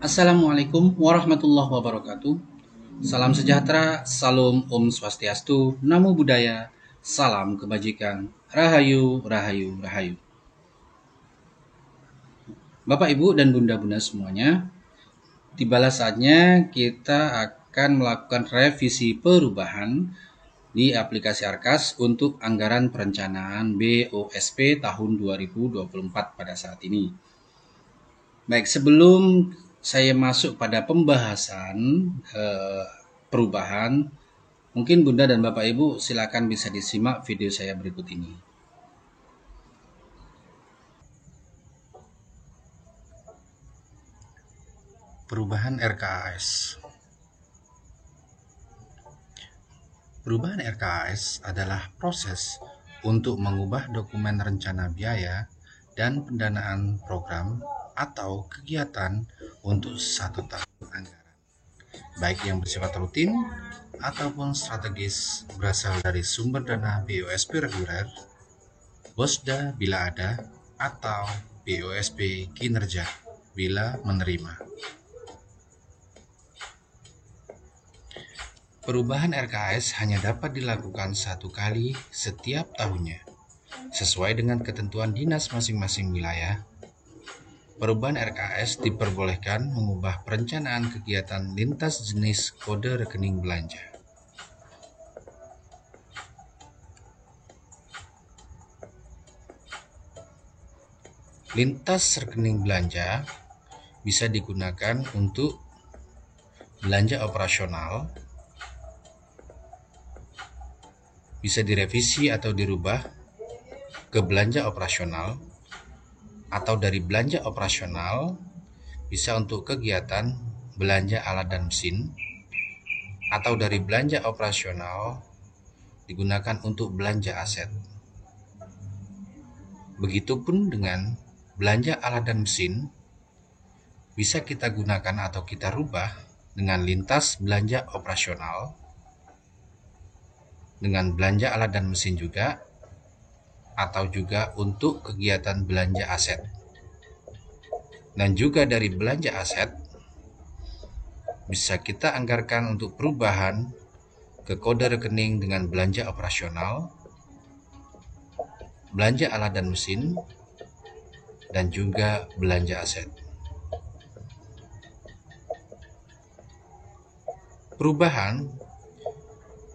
Assalamualaikum warahmatullahi wabarakatuh. Salam sejahtera, salam Om Swastiastu, Namo Buddhaya, salam kebajikan, Rahayu, Rahayu, Rahayu. Bapak, Ibu, dan Bunda-Bunda semuanya, tibalah saatnya kita akan melakukan revisi perubahan di aplikasi Arkas untuk anggaran perencanaan BOSP tahun 2024 pada saat ini. Baik, sebelum saya masuk pada pembahasan perubahan, mungkin Bunda dan Bapak Ibu silakan bisa disimak video saya berikut ini. Perubahan RKAS. Perubahan RKAS adalah proses untuk mengubah dokumen rencana biaya dan pendanaan program atau kegiatan untuk satu tahun anggaran, baik yang bersifat rutin ataupun strategis berasal dari sumber dana BOSP reguler, BOSDA bila ada, atau BOSP kinerja bila menerima. Perubahan RKAS hanya dapat dilakukan satu kali setiap tahunnya, sesuai dengan ketentuan dinas masing-masing wilayah. Perubahan RKAS diperbolehkan mengubah perencanaan kegiatan lintas jenis kode rekening belanja. Lintas rekening belanja bisa digunakan untuk belanja operasional, bisa direvisi atau dirubah ke belanja operasional, atau dari belanja operasional bisa untuk kegiatan belanja alat dan mesin, atau dari belanja operasional digunakan untuk belanja aset. Begitupun dengan belanja alat dan mesin bisa kita gunakan atau kita rubah dengan lintas belanja operasional, dengan belanja alat dan mesin juga, atau juga untuk kegiatan belanja aset. Dan juga dari belanja aset bisa kita anggarkan untuk perubahan ke kode rekening dengan belanja operasional, belanja alat dan mesin, dan juga belanja aset. Perubahan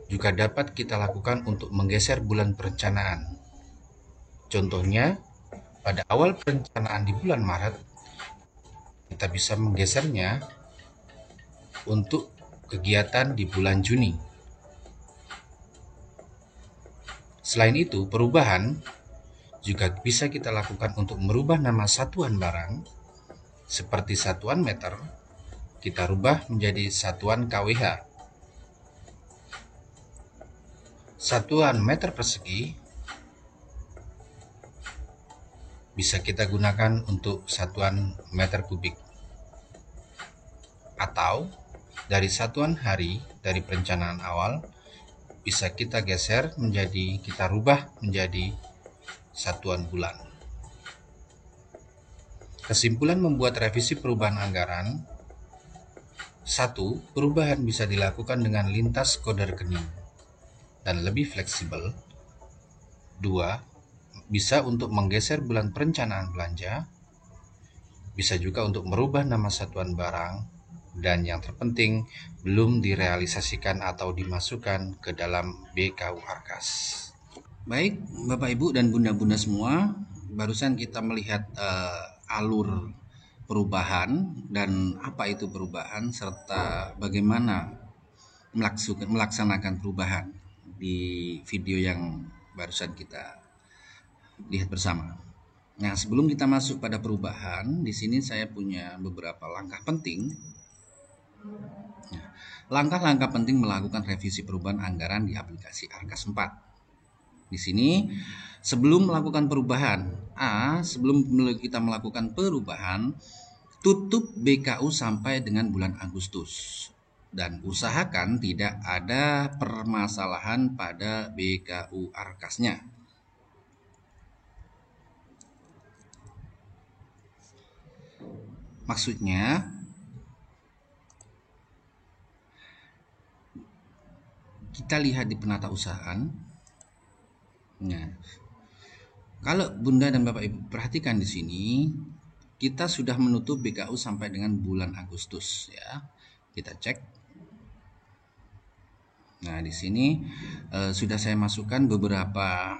juga dapat kita lakukan untuk menggeser bulan perencanaan. Contohnya, pada awal perencanaan di bulan Maret, kita bisa menggesernya untuk kegiatan di bulan Juni. Selain itu, perubahan juga bisa kita lakukan untuk merubah nama satuan barang, seperti satuan meter, kita rubah menjadi satuan KWH. Satuan meter persegi bisa kita gunakan untuk satuan meter kubik. Atau dari satuan hari dari perencanaan awal bisa kita geser menjadi, kita rubah menjadi satuan bulan. Kesimpulan membuat revisi perubahan anggaran: 1. Perubahan bisa dilakukan dengan lintas kode rekening dan lebih fleksibel. 2. Bisa untuk menggeser bulan perencanaan belanja, bisa juga untuk merubah nama satuan barang, dan yang terpenting belum direalisasikan atau dimasukkan ke dalam BKU Arkas. Baik, Bapak Ibu dan Bunda-Bunda semua, barusan kita melihat alur perubahan dan apa itu perubahan serta bagaimana melaksanakan perubahan di video yang barusan kita lihat bersama. Nah, sebelum kita masuk pada perubahan, di sini saya punya beberapa langkah penting. Langkah-langkah penting melakukan revisi perubahan anggaran di aplikasi Arkas 4. Di sini, sebelum melakukan perubahan, sebelum kita melakukan perubahan, tutup BKU sampai dengan bulan Agustus. Dan usahakan tidak ada permasalahan pada BKU Arkasnya. Maksudnya, kita lihat di penatausahaan. Nah, kalau Bunda dan Bapak Ibu perhatikan di sini, kita sudah menutup BKU sampai dengan bulan Agustus ya. Kita cek. Nah, di sini sudah saya masukkan beberapa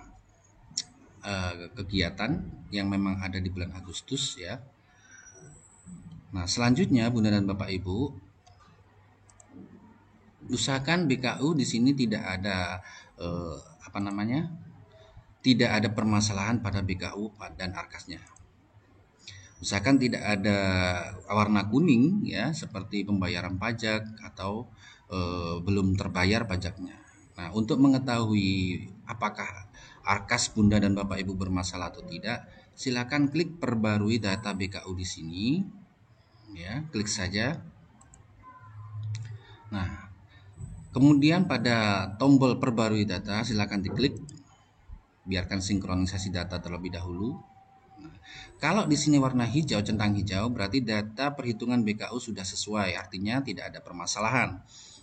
kegiatan yang memang ada di bulan Agustus ya. Nah, selanjutnya Bunda dan Bapak Ibu, usahakan BKU di sini tidak ada tidak ada permasalahan pada BKU dan arkasnya. Usahakan tidak ada warna kuning ya, seperti pembayaran pajak atau belum terbayar pajaknya. Nah, untuk mengetahui apakah arkas Bunda dan Bapak Ibu bermasalah atau tidak, silakan klik perbarui data BKU di sini. Ya, klik saja. Nah, kemudian pada tombol perbarui data silakan diklik. Biarkan sinkronisasi data terlebih dahulu. Nah, kalau di sini warna hijau, centang hijau, berarti data perhitungan BKU sudah sesuai, artinya tidak ada permasalahan.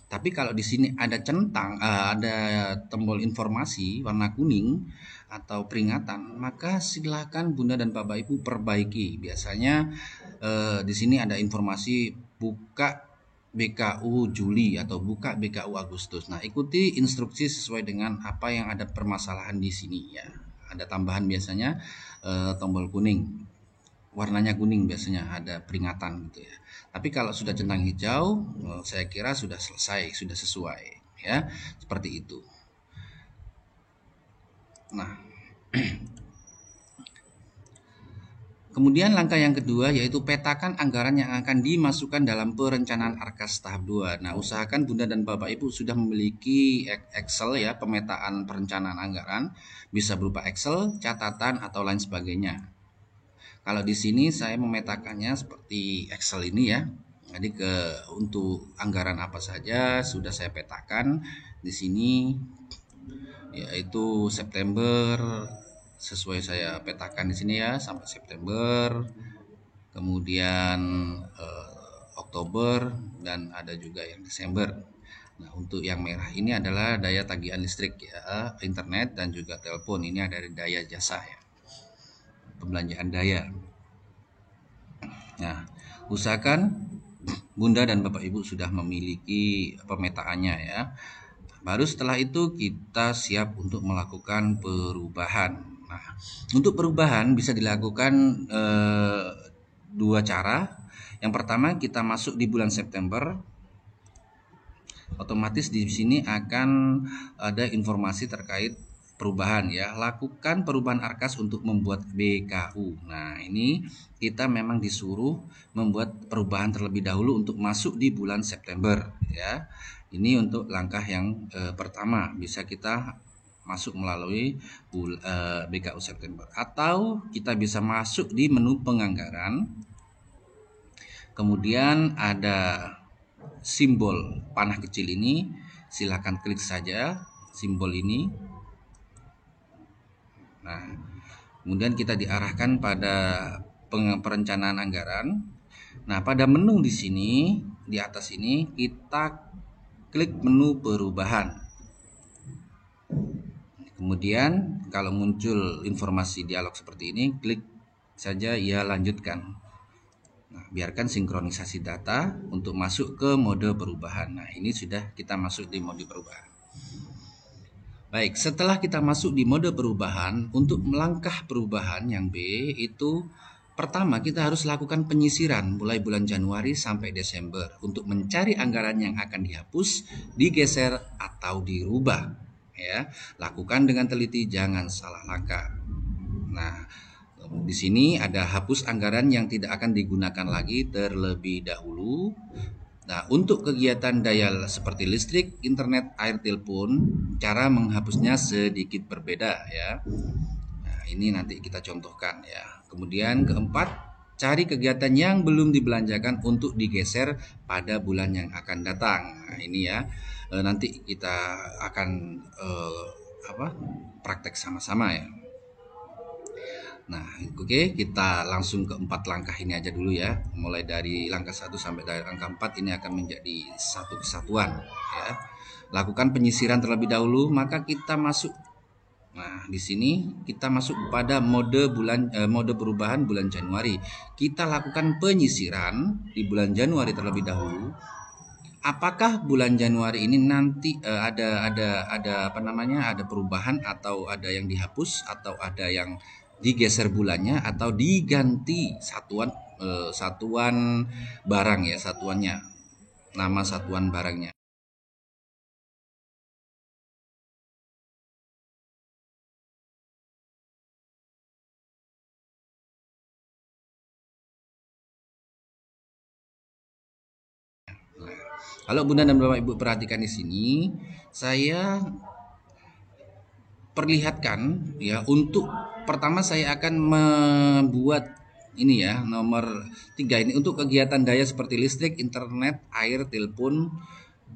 Tapi kalau di sini ada ada tombol informasi warna kuning atau peringatan, maka silakan Bunda dan Bapak Ibu perbaiki. Biasanya di sini ada informasi buka BKU Juli atau buka BKU Agustus. Nah, ikuti instruksi sesuai dengan apa yang ada permasalahan di sini ya. Ada tambahan biasanya tombol kuning. Warnanya kuning biasanya ada peringatan gitu ya. Tapi kalau sudah centang hijau, saya kira sudah selesai, sudah sesuai ya. Seperti itu. Nah, kemudian langkah yang kedua yaitu petakan anggaran yang akan dimasukkan dalam perencanaan arkas tahap 2. Nah, usahakan Bunda dan Bapak Ibu sudah memiliki Excel ya, pemetaan perencanaan anggaran, bisa berupa Excel, catatan atau lain sebagainya. Kalau di sini saya memetakannya seperti Excel ini ya. Jadi untuk anggaran apa saja sudah saya petakan di sini, yaitu September sesuai saya petakan di sini ya, sampai September, kemudian Oktober, dan ada juga yang Desember. Nah, untuk yang merah ini adalah daya tagihan listrik ya, internet dan juga telepon. Ini ada dari daya jasa ya, pembelanjaan daya. Nah, usahakan Bunda dan Bapak Ibu sudah memiliki pemetaannya ya. Baru setelah itu kita siap untuk melakukan perubahan. Nah, untuk perubahan bisa dilakukan dua cara. Yang pertama, kita masuk di bulan September. Otomatis di sini akan ada informasi terkait perubahan ya. Lakukan perubahan arkas untuk membuat BKU. Nah, ini kita memang disuruh membuat perubahan terlebih dahulu untuk masuk di bulan September ya. Ini untuk langkah yang pertama, bisa kita masuk melalui BKU September, atau kita bisa masuk di menu penganggaran. Kemudian ada simbol panah kecil ini, silakan klik saja simbol ini. Nah, kemudian kita diarahkan pada perencanaan anggaran. Nah, pada menu di sini, di atas ini kita klik menu perubahan. Kemudian kalau muncul informasi dialog seperti ini, klik saja ya lanjutkan. Nah, biarkan sinkronisasi data untuk masuk ke mode perubahan. Nah, ini sudah kita masuk di mode perubahan. Baik, setelah kita masuk di mode perubahan, untuk melangkah perubahan yang B itu pertama kita harus lakukan penyisiran mulai bulan Januari sampai Desember untuk mencari anggaran yang akan dihapus, digeser atau dirubah. Ya, lakukan dengan teliti, jangan salah langkah. Nah, di sini ada hapus anggaran yang tidak akan digunakan lagi terlebih dahulu. Nah, untuk kegiatan daya seperti listrik, internet, air, telepon, cara menghapusnya sedikit berbeda ya. Nah, ini nanti kita contohkan ya. Kemudian keempat, cari kegiatan yang belum dibelanjakan untuk digeser pada bulan yang akan datang. Nah, ini ya. Nanti kita akan praktek sama-sama ya. Nah, oke, kita langsung ke 4 langkah ini aja dulu ya. Mulai dari langkah 1 sampai dari angka 4 ini akan menjadi satu kesatuan ya. Lakukan penyisiran terlebih dahulu, maka kita masuk. Nah, di sini kita masuk pada mode perubahan bulan Januari. Kita lakukan penyisiran di bulan Januari terlebih dahulu. Apakah bulan Januari ini nanti ada perubahan atau ada yang dihapus atau ada yang digeser bulannya atau diganti satuan barang ya, satuannya, nama satuan barangnya. Kalau Bunda dan Bapak Ibu perhatikan di sini, saya perlihatkan ya, untuk pertama saya akan membuat ini ya, nomor 3 ini untuk kegiatan daya seperti listrik, internet, air, telepon.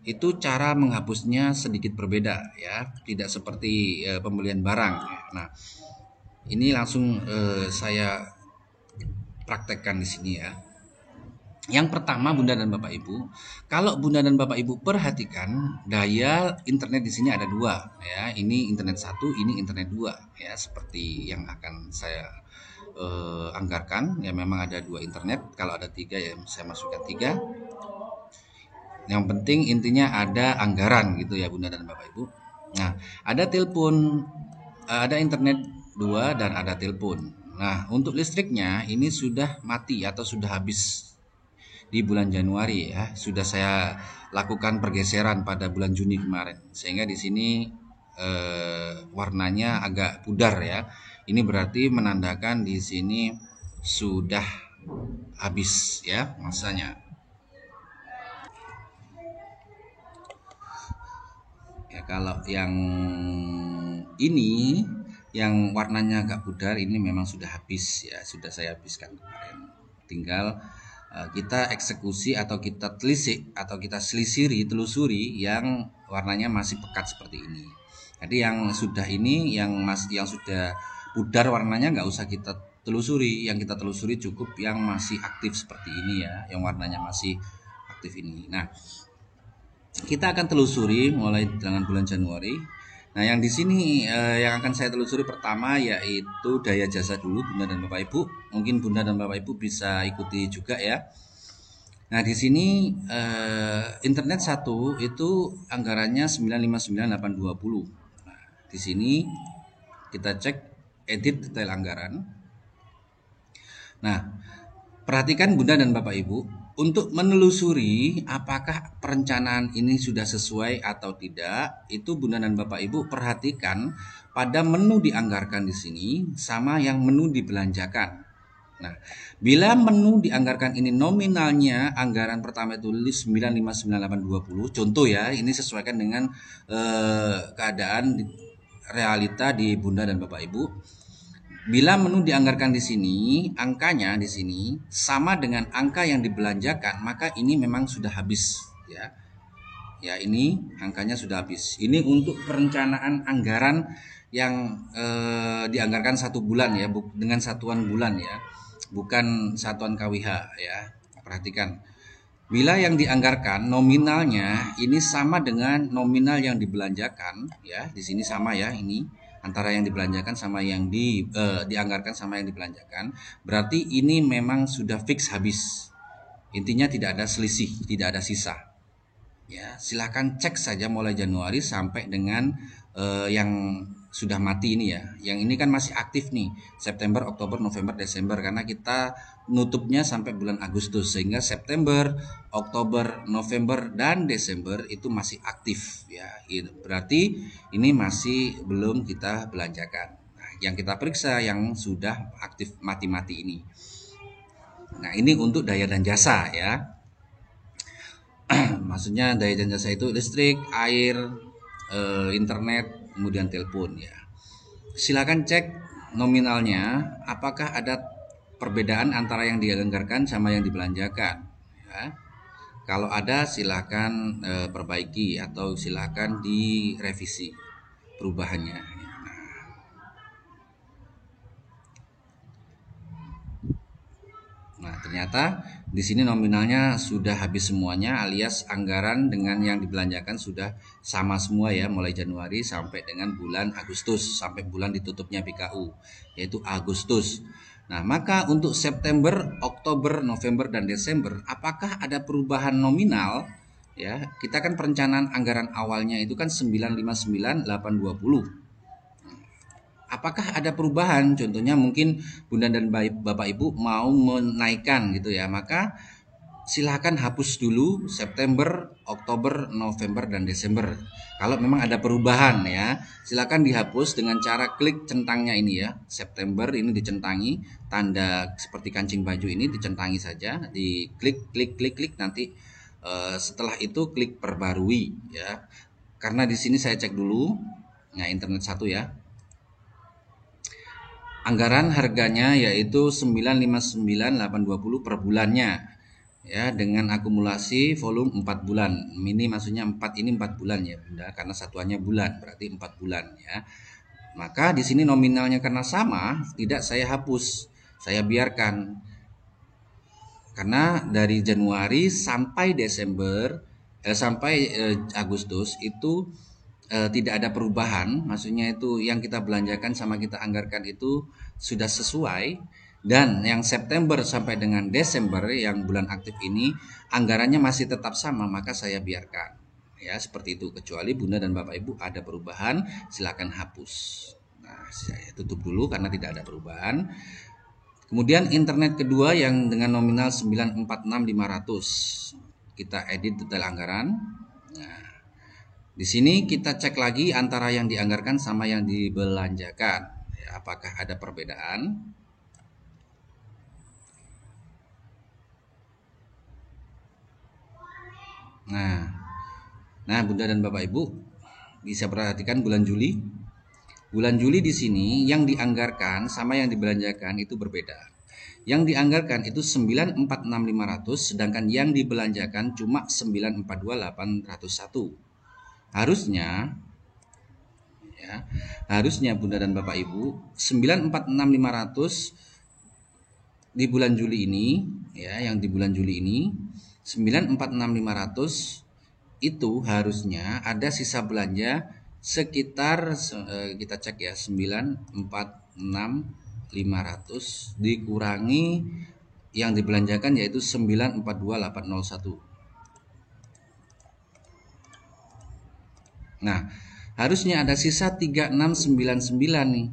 Itu cara menghapusnya sedikit berbeda ya, tidak seperti pembelian barang. Nah, ini langsung saya praktekkan di sini ya. Yang pertama, Bunda dan Bapak Ibu, kalau Bunda dan Bapak Ibu perhatikan, daya internet di sini ada 2 ya. Ini internet 1, ini internet 2 ya, seperti yang akan saya anggarkan ya. Memang ada 2 internet, kalau ada 3 ya saya masukkan 3. Yang penting intinya ada anggaran gitu ya, Bunda dan Bapak Ibu. Nah, ada telepon, ada internet 2 dan ada telepon. Nah, untuk listriknya ini sudah mati atau sudah habis di bulan Januari ya. Sudah saya lakukan pergeseran pada bulan Juni kemarin, sehingga di sini warnanya agak pudar ya. Ini berarti menandakan di sini sudah habis ya masanya. Ya, kalau yang ini yang warnanya agak pudar ini memang sudah habis ya, sudah saya habiskan kemarin. Tinggal kita eksekusi atau kita telisik atau kita telusuri yang warnanya masih pekat seperti ini. Jadi yang sudah ini, yang sudah pudar warnanya nggak usah kita telusuri. Yang kita telusuri cukup yang masih aktif seperti ini ya, yang warnanya masih aktif ini. Nah, kita akan telusuri mulai dengan bulan Januari. Nah, yang di sini yang akan saya telusuri pertama yaitu daya jasa dulu, Bunda dan Bapak Ibu. Mungkin Bunda dan Bapak Ibu bisa ikuti juga ya. Nah, di sini internet 1 itu anggarannya 959.820. Nah, di sini kita cek edit detail anggaran. Nah, perhatikan Bunda dan Bapak Ibu, untuk menelusuri apakah perencanaan ini sudah sesuai atau tidak, itu Bunda dan Bapak Ibu perhatikan pada menu dianggarkan di sini sama yang menu dibelanjakan. Nah, bila menu dianggarkan ini nominalnya anggaran pertama itu 959.820, contoh ya, ini sesuaikan dengan keadaan realita di Bunda dan Bapak Ibu. Bila menu dianggarkan di sini, angkanya di sini sama dengan angka yang dibelanjakan, maka ini memang sudah habis ya. Ya, ini angkanya sudah habis. Ini untuk perencanaan anggaran yang dianggarkan 1 bulan ya, dengan satuan bulan ya, bukan satuan KWH ya. Perhatikan. Bila yang dianggarkan nominalnya ini sama dengan nominal yang dibelanjakan ya, di sini sama ya, ini antara yang dibelanjakan sama yang dianggarkan sama yang dibelanjakan, berarti ini memang sudah fix habis. Intinya tidak ada selisih, tidak ada sisa. Ya, silahkan cek saja mulai Januari sampai dengan yang sudah mati ini ya. Yang ini kan masih aktif nih, September, Oktober, November, Desember, karena kita nutupnya sampai bulan Agustus, sehingga September, Oktober, November, dan Desember itu masih aktif ya. Berarti ini masih belum kita belanjakan. Nah, yang kita periksa yang sudah aktif mati-mati ini. Nah, ini untuk daya dan jasa ya. Maksudnya daya dan jasa itu listrik, air, internet, kemudian telepon ya. Silakan cek nominalnya apakah ada perbedaan antara yang dianggarkan sama yang dibelanjakan ya. Kalau ada silakan perbaiki atau silakan direvisi perubahannya. ternyata di sini nominalnya sudah habis semuanya, alias anggaran dengan yang dibelanjakan sudah sama semua ya, mulai Januari sampai dengan bulan Agustus, sampai bulan ditutupnya BKU yaitu Agustus. Nah, maka untuk September, Oktober, November dan Desember apakah ada perubahan nominal? Ya, kita kan perencanaan anggaran awalnya itu kan 959.820. Apakah ada perubahan? Contohnya mungkin Bunda dan Bapak Ibu mau menaikkan gitu ya, maka silahkan hapus dulu September, Oktober, November, dan Desember. Kalau memang ada perubahan ya, silahkan dihapus dengan cara klik centangnya ini ya. September ini dicentangi, tanda seperti kancing baju ini dicentangi saja, diklik, klik, nanti setelah itu klik perbarui ya. Karena di sini saya cek dulu, nah internet satu ya. Anggaran harganya yaitu 959.820 per bulannya ya, dengan akumulasi volume 4 bulan. Ini maksudnya 4 ini 4 bulan ya Bunda, karena satuannya bulan berarti 4 bulan ya. Maka di sini nominalnya karena sama, tidak saya hapus, saya biarkan. Karena dari Januari sampai Desember Agustus itu tidak ada perubahan, maksudnya itu yang kita belanjakan sama kita anggarkan itu sudah sesuai, dan yang September sampai dengan Desember yang bulan aktif ini anggarannya masih tetap sama, maka saya biarkan ya seperti itu. Kecuali Bunda dan Bapak Ibu ada perubahan, silakan hapus. Nah, saya tutup dulu karena tidak ada perubahan. Kemudian internet kedua yang dengan nominal 946.500, kita edit detail anggaran. Nah, di sini kita cek lagi antara yang dianggarkan sama yang dibelanjakan. Ya, apakah ada perbedaan? Nah, Bunda dan Bapak Ibu bisa perhatikan bulan Juli. Bulan Juli di sini yang dianggarkan sama yang dibelanjakan itu berbeda. Yang dianggarkan itu 946.500, sedangkan yang dibelanjakan cuma 942.801. Harusnya Bunda dan Bapak Ibu 946.500 di bulan Juli ini ya, yang di bulan Juli ini 946.500 itu harusnya ada sisa belanja sekitar kita cek ya, 946.500 dikurangi yang dibelanjakan yaitu 942.801. Nah, harusnya ada sisa 3699 nih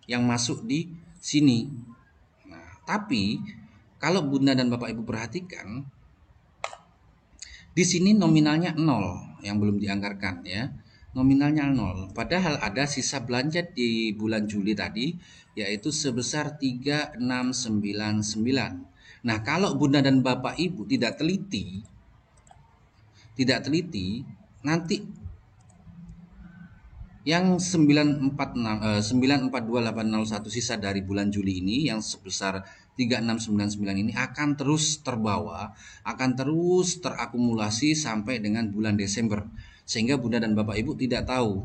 yang masuk di sini. Nah, tapi kalau Bunda dan Bapak Ibu perhatikan, di sini nominalnya 0 yang belum dianggarkan ya. Nominalnya 0. Padahal ada sisa belanja di bulan Juli tadi yaitu sebesar 3699. Nah, kalau Bunda dan Bapak Ibu tidak teliti, nanti yang 942.801 sisa dari bulan Juli ini yang sebesar 3699 ini akan terus terbawa, akan terus terakumulasi sampai dengan bulan Desember, sehingga Bunda dan Bapak Ibu tidak tahu,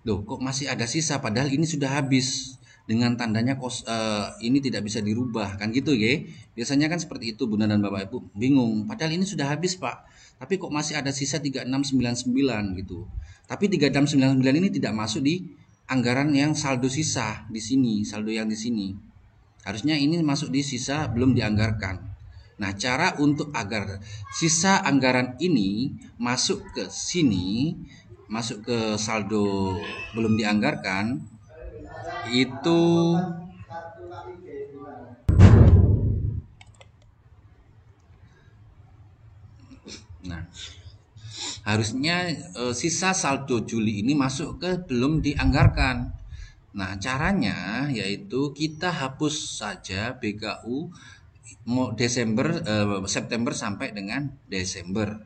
loh kok masih ada sisa padahal ini sudah habis, dengan tandanya ini tidak bisa dirubah kan gitu ya. Biasanya kan seperti itu, Bunda dan Bapak Ibu bingung, padahal ini sudah habis Pak, tapi kok masih ada sisa 3699 gitu. Tapi 3699 ini tidak masuk di anggaran yang saldo sisa di sini, saldo yang di sini. Harusnya ini masuk di sisa belum dianggarkan. Nah, cara untuk agar sisa anggaran ini masuk ke sini, masuk ke saldo belum dianggarkan, itu harusnya sisa saldo Juli ini masuk ke belum dianggarkan. Nah, caranya yaitu kita hapus saja BKU September sampai dengan Desember,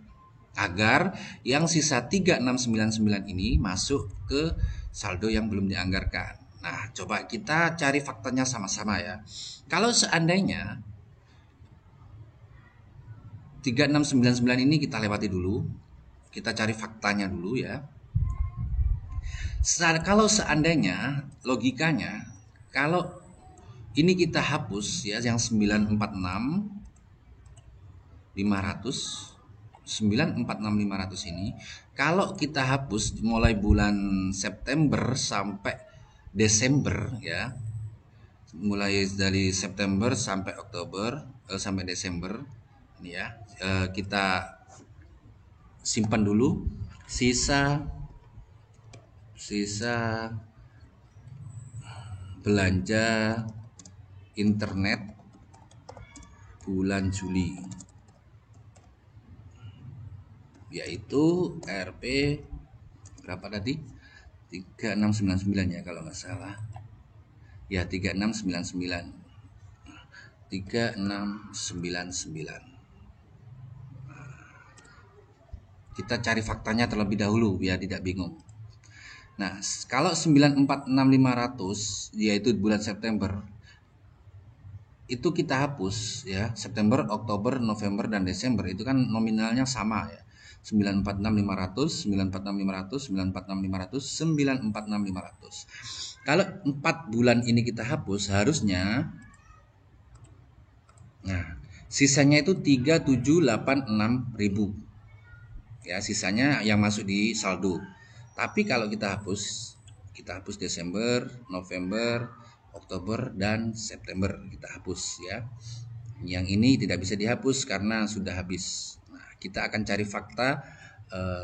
agar yang sisa 3699 ini masuk ke saldo yang belum dianggarkan. Nah, coba kita cari faktanya sama-sama ya. Kalau seandainya 3699 ini kita lewati dulu, kita cari faktanya dulu ya. Kalau seandainya logikanya, kalau ini kita hapus ya yang 946, 946.500 ini kalau kita hapus mulai bulan September sampai Desember ya, mulai dari September sampai Oktober sampai Desember ini ya, kita simpan dulu sisa belanja internet bulan Juli, yaitu Rp berapa tadi? 3699 ya kalau nggak salah. Ya 3699. 3699. Kita cari faktanya terlebih dahulu biar tidak bingung. Nah, kalau 946.500 yaitu bulan September itu kita hapus ya, September, Oktober, November dan Desember itu kan nominalnya sama ya. 946.500, 946.500, 946.500, 946.500. Kalau 4 bulan ini kita hapus harusnya nah, sisanya itu 3786.000. Ya, sisanya yang masuk di saldo. Tapi kalau kita hapus Desember, November, Oktober dan September kita hapus ya. Yang ini tidak bisa dihapus karena sudah habis. Nah, kita akan cari fakta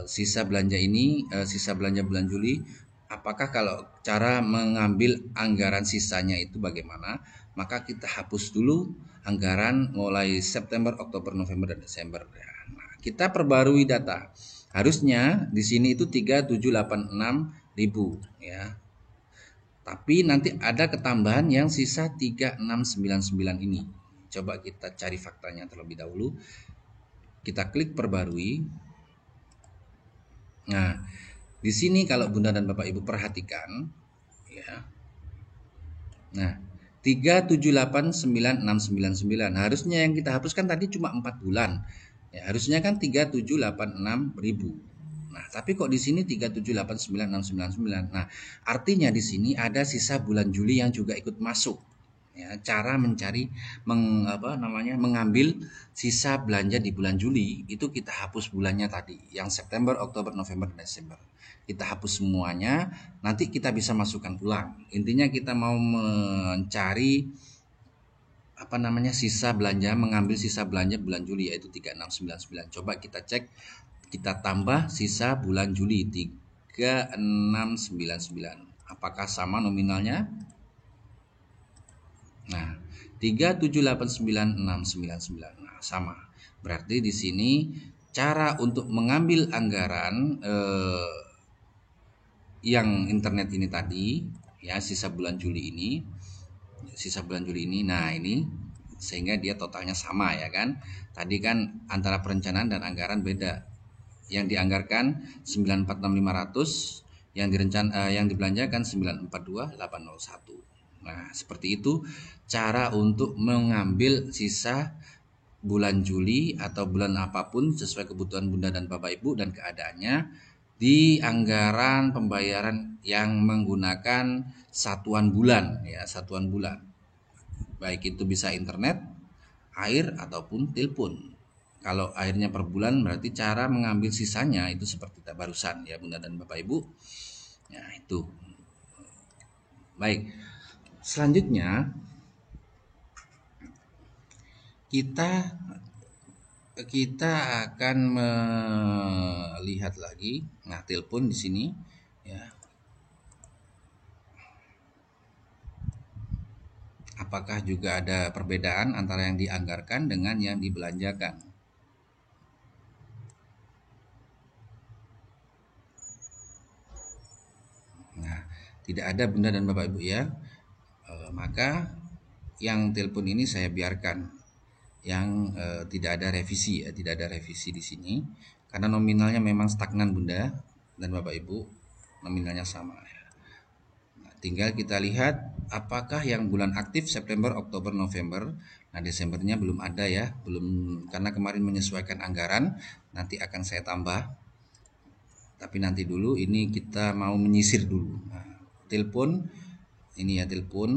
sisa belanja ini, sisa belanja bulan Juli. Apakah kalau cara mengambil anggaran sisanya itu bagaimana? Maka kita hapus dulu anggaran mulai September, Oktober, November dan Desember. Nah, kita perbarui data. Harusnya di sini itu 3786.000 ya. Tapi nanti ada ketambahan yang sisa 3699 ini. Coba kita cari faktanya terlebih dahulu. Kita klik perbarui. Nah, di sini kalau Bunda dan Bapak Ibu perhatikan ya. Nah, 3789699 harusnya yang kita hapuskan tadi cuma 4 bulan. Ya, harusnya kan 3786.000. Nah, tapi kok di sini 3789699. Nah, artinya di sini ada sisa bulan Juli yang juga ikut masuk. Ya, cara mencari mengambil sisa belanja di bulan Juli itu kita hapus bulannya tadi, yang September, Oktober, November, Desember. Kita hapus semuanya, nanti kita bisa masukkan ulang. Intinya kita mau mencari sisa belanja, mengambil sisa belanja bulan Juli yaitu 3699. Coba kita cek, kita tambah sisa bulan Juli 3699. Apakah sama nominalnya? Nah, 3789699. Nah, sama. Berarti di sini cara untuk mengambil anggaran yang internet ini tadi ya, sisa bulan Juli ini. Nah, ini sehingga dia totalnya sama ya kan. Tadi kan antara perencanaan dan anggaran beda. Yang dianggarkan 946.500, yang dibelanjakan 942.801. Nah, seperti itu cara untuk mengambil sisa bulan Juli atau bulan apapun sesuai kebutuhan Bunda dan Bapak Ibu dan keadaannya di anggaran pembayaran yang menggunakan satuan bulan ya, satuan bulan. Baik itu bisa internet, air ataupun telepon. Kalau airnya per bulan berarti cara mengambil sisanya itu seperti barusan ya Bunda dan Bapak Ibu. Ya, itu. Baik. Selanjutnya kita akan melihat lagi. Nah, telepon di sini ya. Apakah juga ada perbedaan antara yang dianggarkan dengan yang dibelanjakan? Nah, tidak ada Bunda dan Bapak Ibu ya. Maka yang telepon ini saya biarkan, yang tidak ada revisi ya, tidak ada revisi di sini karena nominalnya memang stagnan Bunda dan Bapak Ibu, nominalnya sama ya. Nah, tinggal kita lihat apakah yang bulan aktif September, Oktober, November. Nah, Desembernya belum ada ya, belum, karena kemarin menyesuaikan anggaran, nanti akan saya tambah. Tapi nanti dulu ini kita mau menyisir dulu. Nah, telepon Ini ya telepon.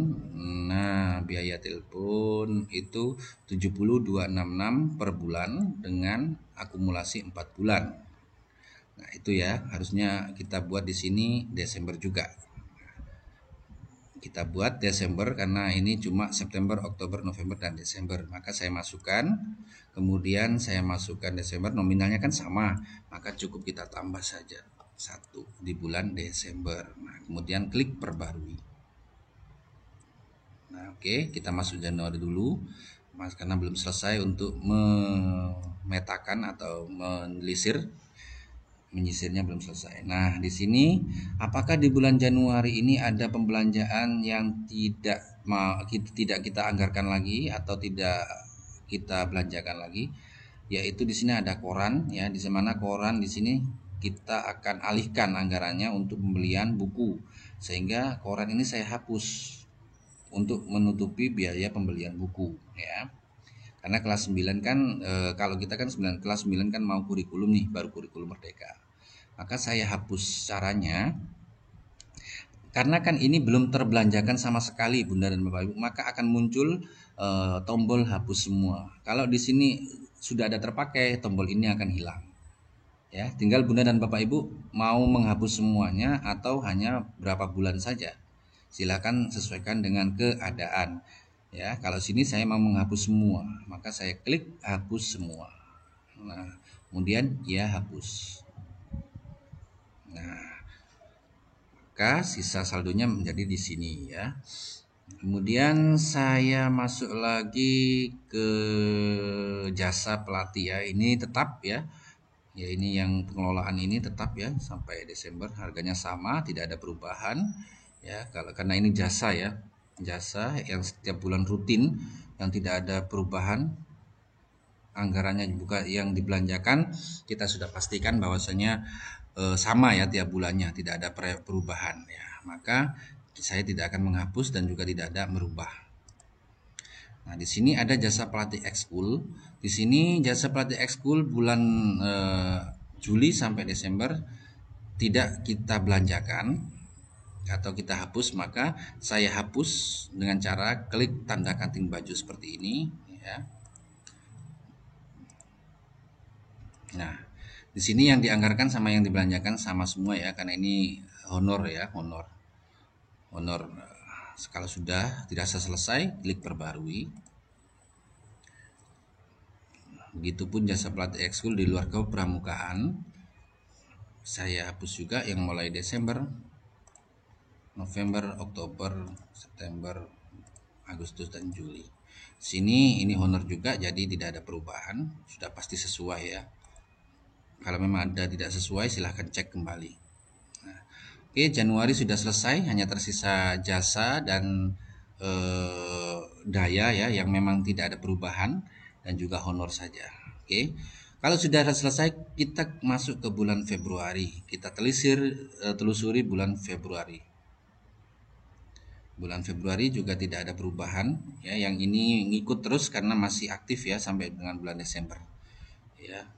Nah, biaya telepon itu 70.266 per bulan dengan akumulasi 4 bulan. Nah, itu ya, harusnya kita buat di sini Desember juga. Kita buat Desember karena ini cuma September, Oktober, November, dan Desember. Maka saya masukkan, kemudian saya masukkan Desember, nominalnya kan sama, maka cukup kita tambah saja 1 di bulan Desember. Nah, kemudian klik perbarui. Nah, oke, kita masuk Januari dulu. Mas, karena belum selesai untuk memetakan atau menelisir, menyisirnya belum selesai. Nah, di sini apakah di bulan Januari ini ada pembelanjaan yang tidak kita anggarkan lagi atau tidak kita belanjakan lagi? Yaitu di sini ada koran ya, di mana koran di sini kita akan alihkan anggarannya untuk pembelian buku. Sehingga koran ini saya hapus untuk menutupi biaya pembelian buku ya. Karena kelas 9 kan kalau kita kan kelas 9 kan mau kurikulum nih, baru kurikulum merdeka. Maka saya hapus caranya karena kan ini belum terbelanjakan sama sekali Bunda dan Bapak Ibu, maka akan muncul tombol hapus semua. Kalau di sini sudah ada terpakai, tombol ini akan hilang. Ya, tinggal Bunda dan Bapak Ibu mau menghapus semuanya atau hanya berapa bulan saja. Silakan sesuaikan dengan keadaan. Ya, kalau sini saya mau menghapus semua, maka saya klik hapus semua. Nah, kemudian ya hapus. Nah, maka sisa saldonya menjadi di sini ya. Kemudian saya masuk lagi ke jasa pelatih ya. Ini tetap ya. Ya, ini yang pengelolaan ini tetap ya sampai Desember, harganya sama, tidak ada perubahan ya. Karena ini jasa ya. Jasa yang setiap bulan rutin yang tidak ada perubahan anggarannya juga yang dibelanjakan, kita sudah pastikan bahwasanya sama ya tiap bulannya, tidak ada perubahan ya. Maka saya tidak akan menghapus dan juga tidak ada merubah. Nah, di sini ada jasa pelatih ekskul. Di sini jasa pelatih ekskul bulan Juli sampai Desember tidak kita belanjakan atau kita hapus, maka saya hapus dengan cara klik tanda kanting baju seperti ini ya. Nah, di sini yang dianggarkan sama yang dibelanjakan sama semua ya, karena ini honor ya, honor. Honor kalau sudah dirasa selesai, klik perbarui. Begitupun jasa pelatih ekskul di luar kepramukaan. Saya hapus juga yang mulai Desember, November, Oktober, September, Agustus, dan Juli. Sini ini honor juga, jadi tidak ada perubahan, sudah pasti sesuai ya. Kalau memang ada tidak sesuai, silahkan cek kembali. Nah, oke, Januari sudah selesai, hanya tersisa jasa dan daya ya yang memang tidak ada perubahan dan juga honor saja. Oke. Kalau sudah selesai, kita masuk ke bulan Februari. Kita telusuri bulan Februari. Bulan Februari juga tidak ada perubahan ya, yang ini ngikut terus karena masih aktif ya sampai dengan bulan Desember. Ya.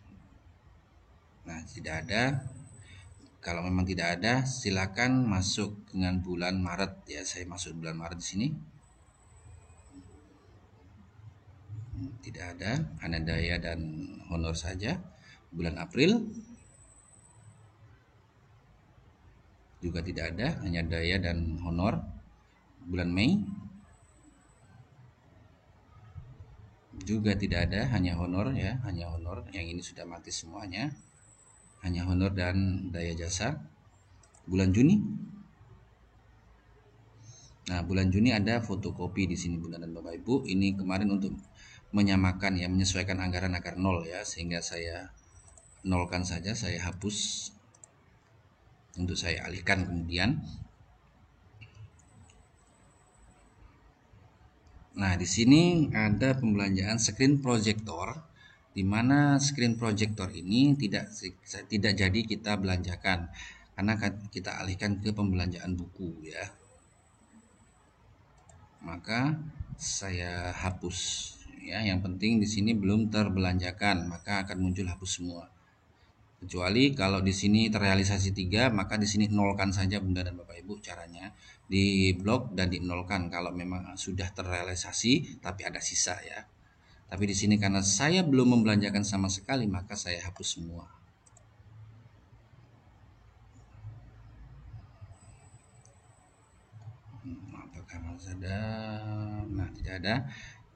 Nah, tidak ada. Kalau memang tidak ada, silakan masuk dengan bulan Maret ya. Saya masuk bulan Maret di sini. Tidak ada, hanya daya dan honor saja. Bulan April juga tidak ada, hanya daya dan honor. Bulan Mei juga tidak ada, hanya honor ya, hanya honor. Yang ini sudah mati semuanya. Hanya honor dan daya jasa. Bulan Juni. Nah, bulan Juni ada fotokopi di sini Bunda dan Bapak Ibu. Ini kemarin untuk menyamakan ya, menyesuaikan anggaran agar nol ya, sehingga saya nolkan saja, saya hapus untuk saya alihkan kemudian. Nah, di sini ada pembelanjaan screen projector, di mana screen projector ini tidak jadi kita belanjakan karena kita alihkan ke pembelanjaan buku ya. Maka saya hapus ya. Yang penting di sini belum terbelanjakan, maka akan muncul hapus semua. Kecuali kalau di sini terrealisasi 3, maka di sini nolkan saja Bunda dan Bapak Ibu caranya. Di blok dan dinolkan kalau memang sudah terrealisasi tapi ada sisa ya. Tapi di sini karena saya belum membelanjakan sama sekali, maka saya hapus semua. Apakah masih ada? Nah, tidak ada.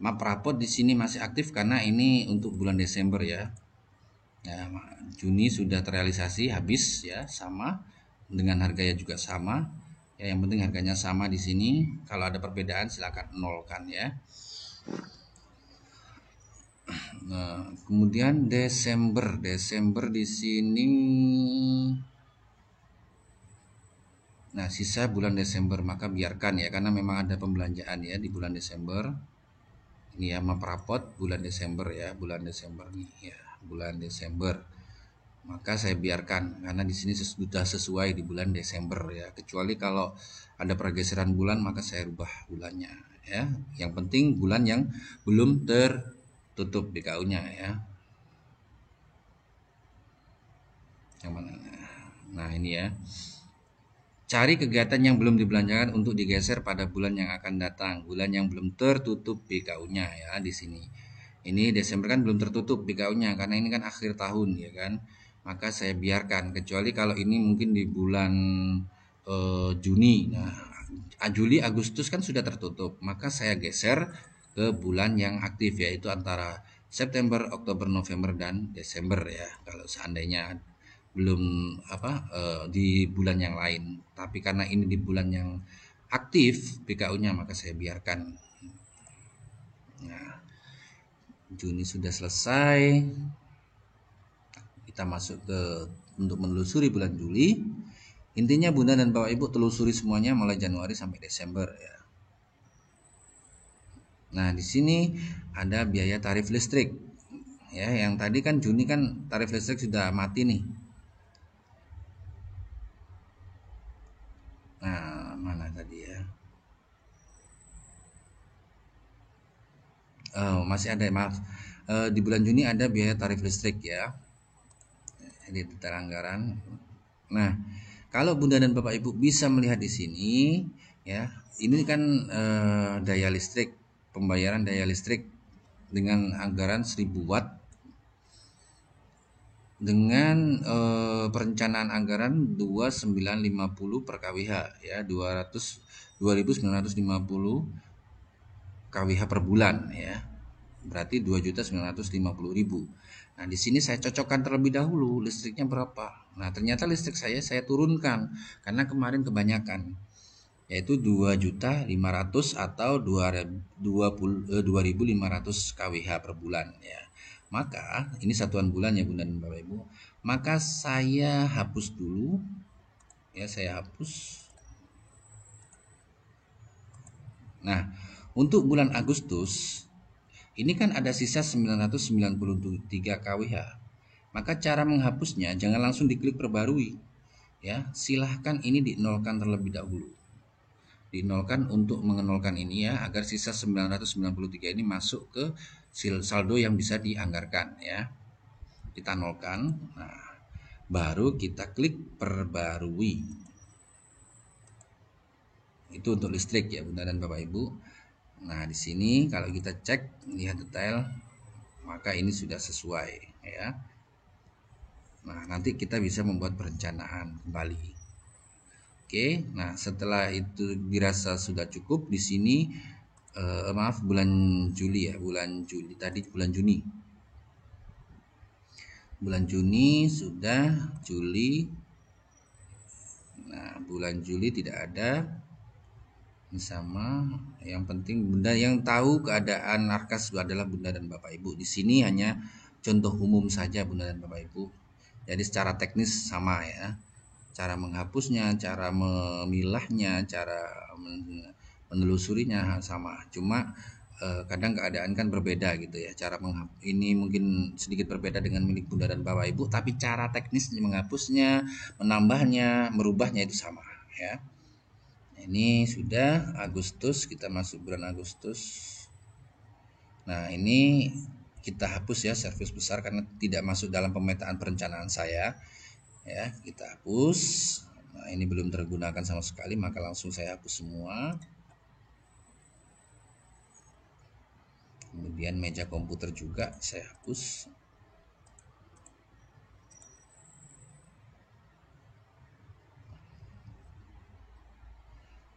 Map rapot di sini masih aktif karena ini untuk bulan Desember ya. Ya, Juni sudah terrealisasi habis ya, sama dengan harganya juga sama. Ya, yang penting harganya sama di sini. Kalau ada perbedaan silakan nolkan ya. Nah, kemudian Desember di sini. Nah, sisa bulan Desember maka biarkan ya, karena memang ada pembelanjaan ya di bulan Desember. Ini ya map rapot bulan Desember ya, bulan Desember nih ya, bulan Desember. Maka saya biarkan karena di sini sudah sesuai di bulan Desember ya. Kecuali kalau ada pergeseran bulan maka saya rubah bulannya ya. Yang penting bulan yang belum tertutup BKU-nya ya. Yang mana? Nah, ini ya. Cari kegiatan yang belum dibelanjakan untuk digeser pada bulan yang akan datang, bulan yang belum tertutup BKU-nya ya di sini. Ini Desember kan belum tertutup BKU-nya karena ini kan akhir tahun ya kan. Maka saya biarkan kecuali kalau ini mungkin di bulan Juni. Nah, Juli, Agustus kan sudah tertutup, maka saya geser ke bulan yang aktif yaitu antara September, Oktober, November dan Desember ya. Kalau seandainya belum di bulan yang lain, tapi karena ini di bulan yang aktif BKU-nya maka saya biarkan. Nah, Juni sudah selesai, kita masuk ke untuk menelusuri bulan Juli. Intinya Bunda dan Bapak Ibu telusuri semuanya mulai Januari sampai Desember ya. Nah, di sini ada biaya tarif listrik ya, yang tadi kan Juni kan tarif listrik sudah mati nih. Nah, mana tadi ya? Masih ada, maaf. Di bulan Juni ada biaya tarif listrik ya. Di detail anggaran. Nah, kalau Bunda dan Bapak Ibu bisa melihat di sini ya, ini kan daya listrik, pembayaran daya listrik dengan anggaran 1000 watt dengan perencanaan anggaran 2950 per kWh ya, 2950 kWh per bulan ya. Berarti 2.950.000. Nah, di sini saya cocokkan terlebih dahulu listriknya berapa. Nah, ternyata listrik saya turunkan karena kemarin kebanyakan, yaitu 2.500.000 atau 2.500 kWh per bulan ya. Maka ini satuan bulan ya Bunda dan Bapak Ibu. Maka saya hapus dulu ya, saya hapus. Nah, untuk bulan Agustus ini kan ada sisa 993 kWh. Maka cara menghapusnya jangan langsung diklik perbarui ya. Silahkan ini dinolkan terlebih dahulu. Dinolkan untuk mengenolkan ini ya, agar sisa 993 ini masuk ke saldo yang bisa dianggarkan ya. Kita nolkan. Nah, baru kita klik perbarui. Itu untuk listrik ya Bunda dan Bapak Ibu. Nah, di sini kalau kita cek lihat detail, maka ini sudah sesuai ya. Nah, nanti kita bisa membuat perencanaan kembali. Oke, nah setelah itu dirasa sudah cukup di sini maaf bulan Juli ya, bulan Juli tadi bulan Juni. Bulan Juni sudah, Juli. Nah, bulan Juli tidak ada. Ini sama. Yang penting Bunda yang tahu keadaan Arkas adalah Bunda dan Bapak Ibu. Di sini hanya contoh umum saja Bunda dan Bapak Ibu. Jadi secara teknis sama ya. Cara menghapusnya, cara memilahnya, cara menelusurinya sama. Cuma kadang keadaan kan berbeda gitu ya. Cara ini mungkin sedikit berbeda dengan milik Bunda dan Bapak Ibu, tapi cara teknis menghapusnya, menambahnya, merubahnya itu sama ya. Ini sudah Agustus, kita masuk bulan Agustus. Nah, ini kita hapus ya servis besar karena tidak masuk dalam pemetaan perencanaan saya ya, kita hapus. Nah, ini belum tergunakan sama sekali, maka langsung saya hapus semua. Kemudian meja komputer juga saya hapus.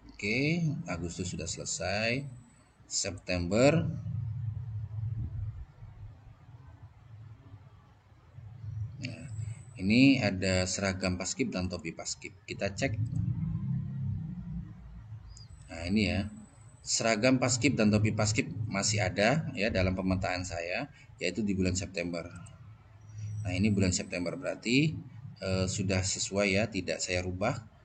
Oke, Agustus sudah selesai. September, nah, ini ada seragam paskib dan topi paskib. Kita cek. Nah, ini ya. Seragam paskib dan topi paskib masih ada ya dalam pemetaan saya, yaitu di bulan September. Nah, ini bulan September berarti sudah sesuai ya, tidak saya rubah.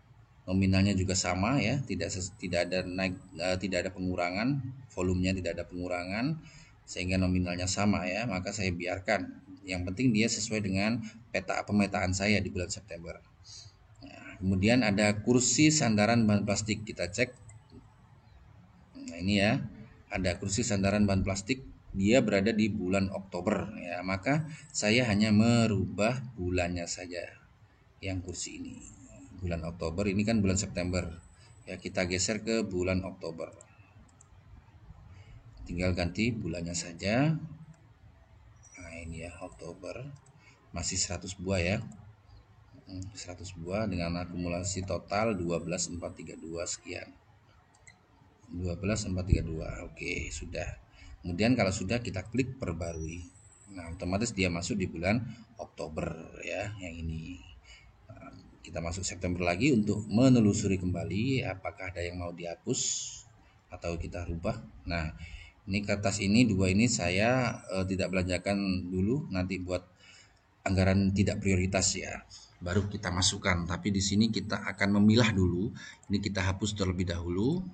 Nominalnya juga sama ya, tidak ada naik, tidak ada pengurangan, volumenya tidak ada pengurangan, sehingga nominalnya sama ya, maka saya biarkan. Yang penting dia sesuai dengan pemetaan saya di bulan September. Nah, kemudian ada kursi sandaran bahan plastik, kita cek. Nah, ini ya, ada kursi sandaran bahan plastik, dia berada di bulan Oktober ya, maka saya hanya merubah bulannya saja yang kursi ini. Bulan Oktober, ini kan bulan September ya, kita geser ke bulan Oktober, tinggal ganti bulannya saja. Nah, ini ya, Oktober masih 100 buah ya, 100 buah dengan akumulasi total 12432 sekian, 12432. Oke, sudah. Kemudian kalau sudah, kita klik perbarui. Nah, otomatis dia masuk di bulan Oktober ya, yang ini. Kita masuk September lagi untuk menelusuri kembali apakah ada yang mau dihapus atau kita rubah. Nah, ini kertas ini dua ini saya tidak belanjakan dulu, nanti buat anggaran tidak prioritas ya, baru kita masukkan. Tapi di sini kita akan memilah dulu. Ini kita hapus terlebih dahulu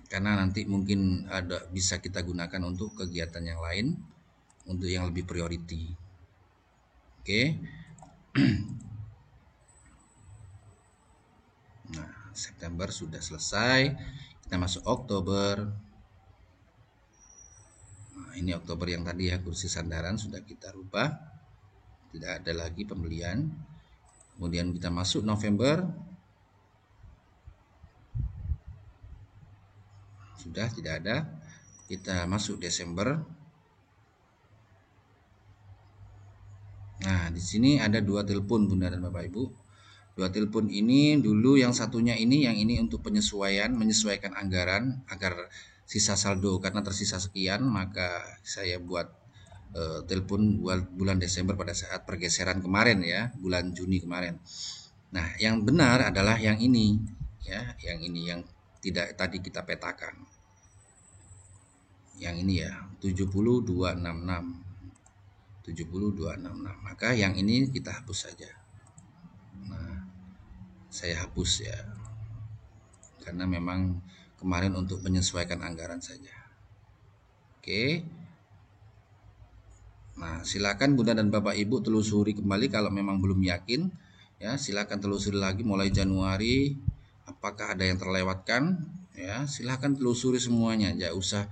karena nanti mungkin ada bisa kita gunakan untuk kegiatan yang lain, untuk yang lebih priority. Oke. Nah, September sudah selesai. Kita masuk Oktober. Nah, ini Oktober yang tadi ya, kursi sandaran sudah kita rubah. Tidak ada lagi pembelian. Kemudian kita masuk November. Sudah tidak ada. Kita masuk Desember. Nah, di sini ada dua telepon Bunda dan Bapak Ibu. Dua telepon ini dulu, yang satunya ini, yang ini untuk menyesuaikan anggaran agar sisa saldo, karena tersisa sekian, maka saya buat telepon bulan Desember pada saat pergeseran kemarin ya, bulan Juni kemarin. Nah, yang benar adalah yang ini ya, yang ini yang tidak tadi kita petakan. Yang ini ya, 70266. 70266. Maka yang ini kita hapus saja. Nah, saya hapus ya, karena memang kemarin untuk menyesuaikan anggaran saja. Oke. Nah, silakan Bunda dan Bapak Ibu telusuri kembali kalau memang belum yakin ya, silakan telusuri lagi mulai Januari apakah ada yang terlewatkan ya, silakan telusuri semuanya, jangan usah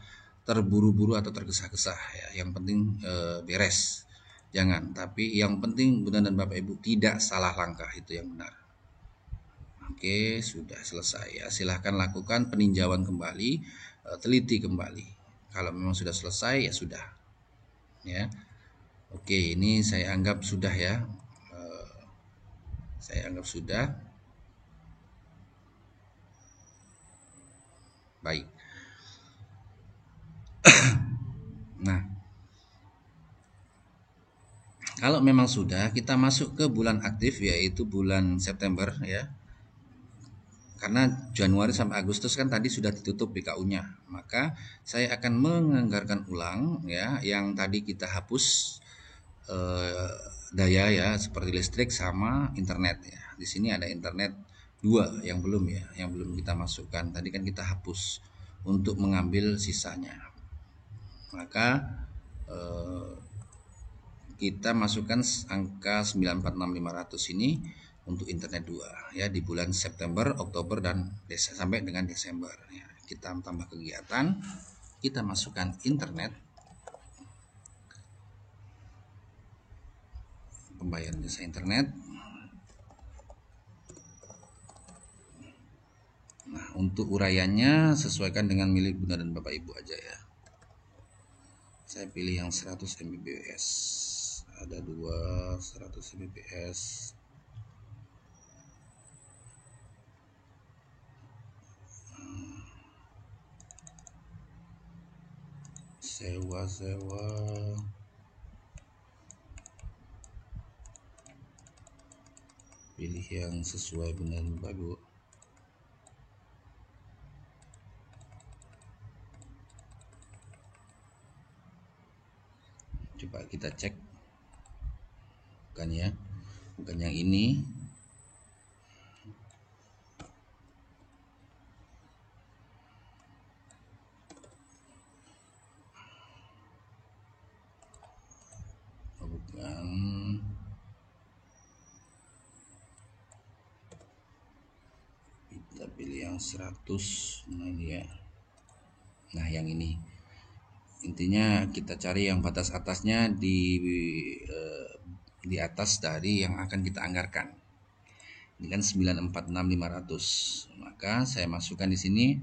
terburu-buru atau tergesa-gesa ya, yang penting beres. Jangan, tapi yang penting Bunda dan Bapak Ibu tidak salah langkah, itu yang benar. Oke, sudah selesai ya. Silahkan lakukan peninjauan kembali, teliti kembali. Kalau memang sudah selesai ya sudah. Ya. Oke, ini saya anggap sudah ya. Saya anggap sudah. Baik. Nah, kalau memang sudah, kita masuk ke bulan aktif yaitu bulan September ya. Karena Januari sampai Agustus kan tadi sudah ditutup BKU-nya, maka saya akan menganggarkan ulang ya yang tadi kita hapus daya ya, seperti listrik sama internet ya. Di sini ada internet 2 yang belum ya, yang belum kita masukkan. Tadi kan kita hapus untuk mengambil sisanya. Maka kita masukkan angka 946500 ini untuk internet 2 ya, di bulan September, Oktober dan sampai dengan Desember ya. Kita tambah kegiatan, kita masukkan internet. pembayaran jasa internet. Nah, untuk uraiannya sesuaikan dengan milik Bunda dan Bapak Ibu aja ya. Saya pilih yang 100 Mbps. Ada dua 100 Mbps. Sewa pilih yang sesuai Bunda dan Bapak Ibu. Coba kita cek, bukan ya, bukan yang ini. Oh, bukan. Kita pilih yang 100. Nah ini ya. Nah yang ini. Intinya kita cari yang batas atasnya di atas dari yang akan kita anggarkan. Ini kan 946.500. Maka saya masukkan di sini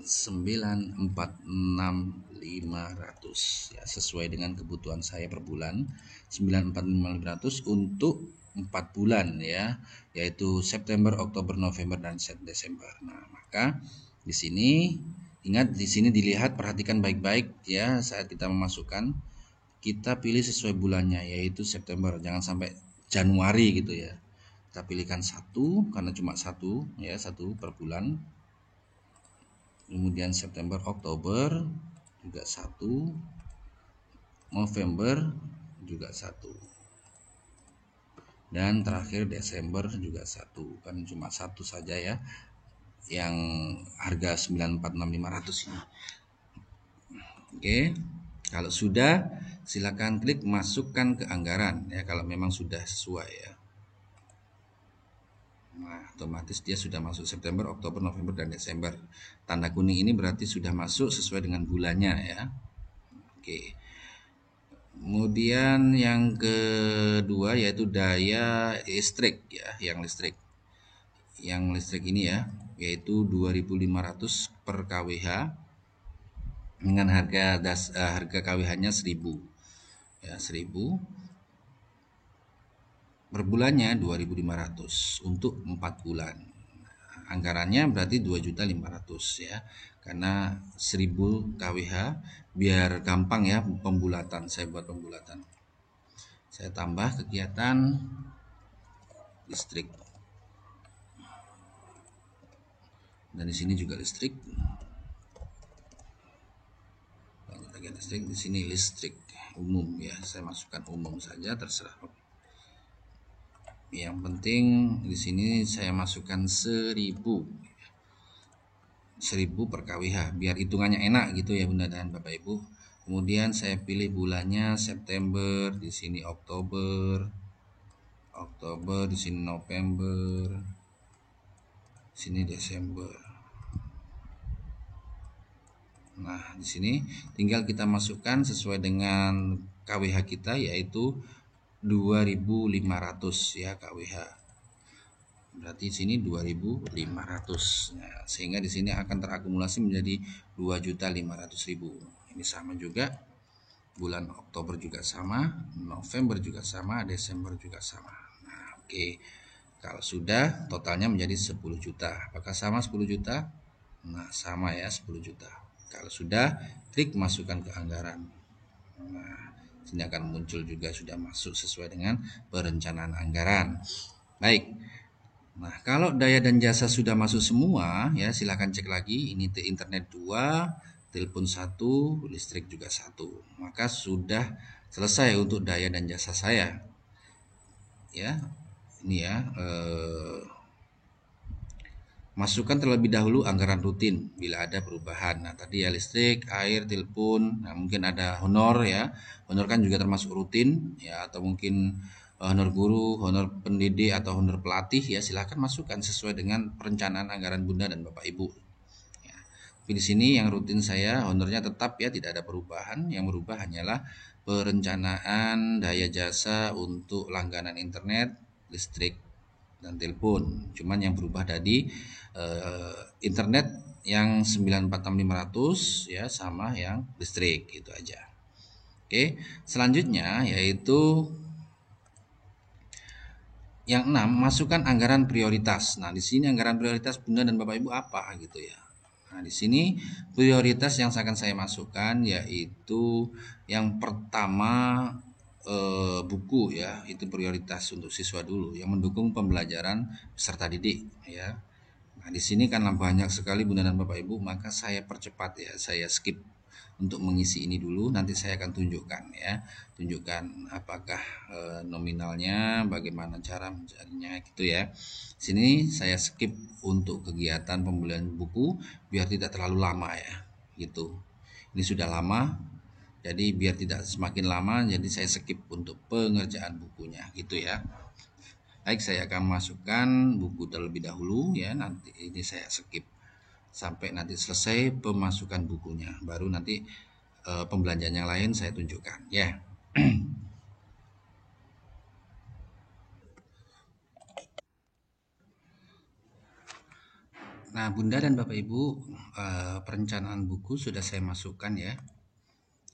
946.500 ya, sesuai dengan kebutuhan saya per bulan. 946.500 untuk 4 bulan ya, yaitu September, Oktober, November dan Desember. Nah, maka di sini ingat, di sini dilihat, perhatikan baik-baik ya saat kita memasukkan. Kita pilih sesuai bulannya, yaitu September, jangan sampai Januari gitu ya. Kita pilihkan 1 karena cuma 1 ya, 1 per bulan. Kemudian September, Oktober juga 1, November juga 1, dan terakhir Desember juga 1. Kan cuma 1 saja ya yang harga 946.500 ini. Oke, kalau sudah silakan klik masukkan ke anggaran ya, kalau memang sudah sesuai ya. Nah, otomatis dia sudah masuk September, Oktober, November, dan Desember. Tanda kuning ini berarti sudah masuk sesuai dengan bulannya ya. Oke. Kemudian yang kedua yaitu daya listrik ya, yang listrik. Yang listrik ini ya, yaitu 2.500 per kWh dengan harga kWh-nya 1.000. Ya, 1.000. Per bulannya 2.500 untuk 4 bulan. Anggarannya berarti 2.500.000 ya, karena 1.000 kWh biar gampang ya pembulatan. Saya buat pembulatan. Saya tambah kegiatan listrik. Dan di sini juga listrik. Bagian listrik, di sini listrik umum ya. Saya masukkan umum saja, terserah. Yang penting di sini saya masukkan 1.000 per kWh biar hitungannya enak gitu ya Bunda dan Bapak Ibu. Kemudian saya pilih bulannya September, di sini Oktober, di sini November, di sini Desember. Nah, di sini tinggal kita masukkan sesuai dengan kWh kita, yaitu 2.500 ya kWh. Berarti di sini 2.500. Nah, sehingga di sini akan terakumulasi menjadi 2.500.000. Ini sama juga. Bulan Oktober juga sama, November juga sama, Desember juga sama. Nah, oke. Kalau sudah, totalnya menjadi 10 juta. Apakah sama 10 juta? Nah, sama ya, 10 juta. Kalau sudah, klik masukkan ke anggaran. Nah, sini akan muncul juga sudah masuk sesuai dengan perencanaan anggaran. Baik. Nah, kalau daya dan jasa sudah masuk semua, ya silakan cek lagi. Ini internet 2, telepon 1, listrik juga 1. Maka sudah selesai untuk daya dan jasa saya. Ya, ini ya. Masukkan terlebih dahulu anggaran rutin bila ada perubahan. Nah, tadi ya listrik, air, telepon. Nah, mungkin ada honor ya. Honor kan juga termasuk rutin ya, atau mungkin honor guru, honor pendidik atau honor pelatih ya, silahkan masukkan sesuai dengan perencanaan anggaran Bunda dan Bapak Ibu. Tapi di sini yang rutin saya honornya tetap ya, tidak ada perubahan. Yang berubah hanyalah perencanaan daya jasa untuk langganan internet, listrik, dan telepon. Cuman yang berubah tadi internet yang 946.500 ya sama yang listrik, itu aja. Oke, selanjutnya yaitu yang 6, masukkan anggaran prioritas. Nah, di sini anggaran prioritas Bunda dan Bapak Ibu apa gitu ya. Nah, di sini prioritas yang akan saya masukkan yaitu yang pertama buku ya, itu prioritas untuk siswa dulu yang mendukung pembelajaran peserta didik ya. Nah, di sini karena banyak sekali Bunda dan Bapak Ibu, maka saya percepat ya, saya skip untuk mengisi ini dulu. Nanti saya akan tunjukkan ya, tunjukkan apakah nominalnya, bagaimana cara mencarinya gitu ya. Sini saya skip untuk kegiatan pembelian buku biar tidak terlalu lama ya, gitu. Ini sudah lama, jadi biar tidak semakin lama, jadi saya skip untuk pengerjaan bukunya gitu ya. Baik, saya akan masukkan buku terlebih dahulu ya, nanti ini saya skip sampai nanti selesai pemasukan bukunya, baru nanti pembelanjaan yang lain saya tunjukkan ya. Nah, Bunda dan Bapak Ibu, perencanaan buku sudah saya masukkan ya.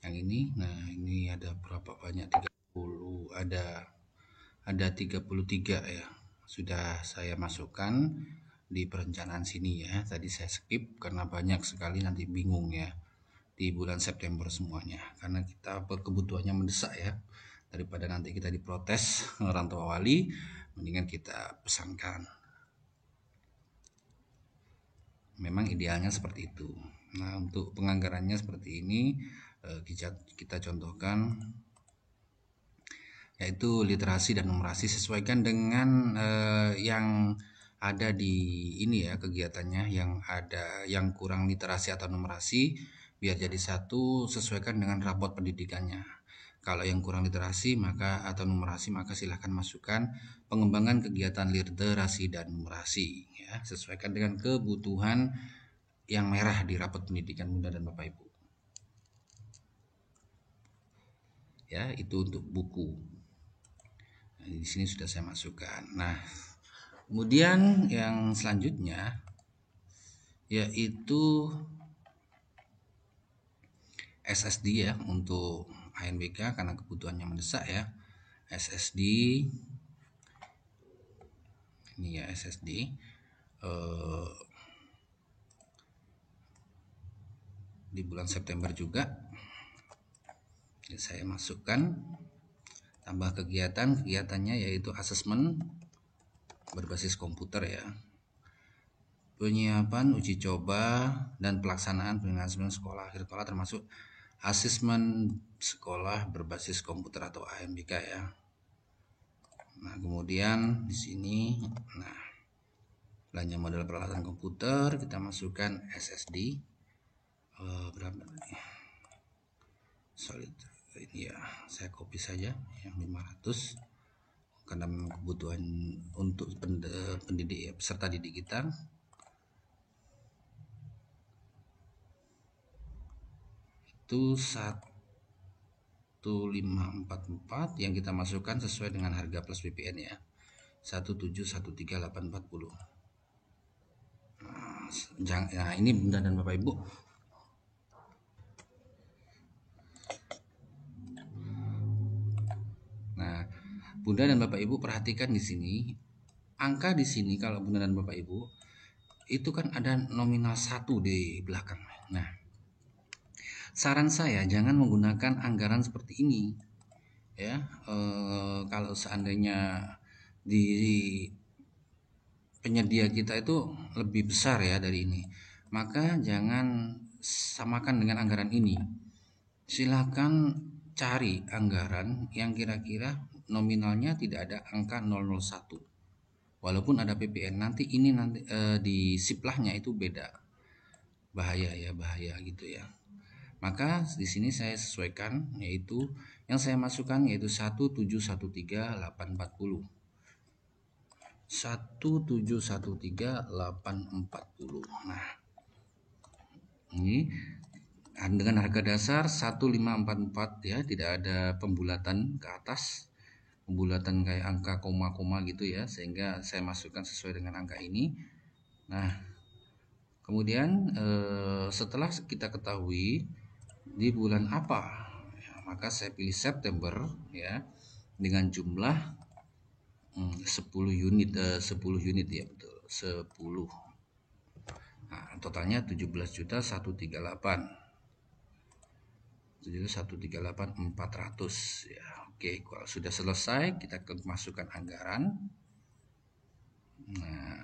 Yang ini, nah ini ada berapa banyak? 30, ada 33 ya. Sudah saya masukkan di perencanaan sini ya. Tadi saya skip karena banyak sekali, nanti bingung ya di bulan September semuanya, karena kita kebutuhannya mendesak ya, daripada nanti kita diprotes orang tua wali, mendingan kita pesankan. Memang idealnya seperti itu. Nah, untuk penganggarannya seperti ini, kita contohkan yaitu literasi dan numerasi, sesuaikan dengan yang ada di ini ya, kegiatannya yang ada yang kurang literasi atau numerasi biar jadi satu, sesuaikan dengan rapot pendidikannya. Kalau yang kurang literasi maka atau numerasi, maka silahkan masukkan pengembangan kegiatan literasi dan numerasi ya, sesuaikan dengan kebutuhan yang merah di rapot pendidikan Bunda dan Bapak Ibu. Ya, itu untuk buku. Nah, di sini sudah saya masukkan. Nah, kemudian yang selanjutnya yaitu SSD ya, untuk ANBK karena kebutuhannya mendesak ya. SSD ini ya, SSD di bulan September juga ya, saya masukkan. Tambah kegiatannya yaitu asesmen berbasis komputer ya, penyiapan uji coba dan pelaksanaan penilaian sekolah akhir sekolah, termasuk asesmen sekolah berbasis komputer atau AMBK ya. Nah, kemudian di sini, nah, belanja model peralatan komputer kita masukkan SSD berapa nih? Solid ini ya, saya copy saja yang 500 karena memang kebutuhan untuk pendidik ya, peserta didik kita. Itu 1544 yang kita masukkan sesuai dengan harga plus BPN ya, 1713840. Nah, ini Bunda dan Bapak Ibu, nah Bunda dan Bapak Ibu perhatikan di sini, angka di sini kalau Bunda dan Bapak Ibu itu kan ada nominal 1 di belakang. Nah, saran saya jangan menggunakan anggaran seperti ini ya. Kalau seandainya di penyedia kita itu lebih besar ya dari ini, maka jangan samakan dengan anggaran ini. Silakan cari anggaran yang kira-kira nominalnya tidak ada angka 001. Walaupun ada PPN, nanti ini nanti di siplahnya itu beda. Bahaya ya, bahaya gitu ya. Maka di sini saya sesuaikan, yaitu yang saya masukkan yaitu 1713840. 1713840. Nah, ini dengan harga dasar 1544 ya, tidak ada pembulatan ke atas, pembulatan kayak angka koma-koma gitu ya, sehingga saya masukkan sesuai dengan angka ini. Nah, kemudian setelah kita ketahui di bulan apa ya, maka saya pilih September ya, dengan jumlah 10 unit 10 unit ya, betul 10. Nah, totalnya 17.138.400 ya. Oke, kalau sudah selesai kita masukkan anggaran. Nah,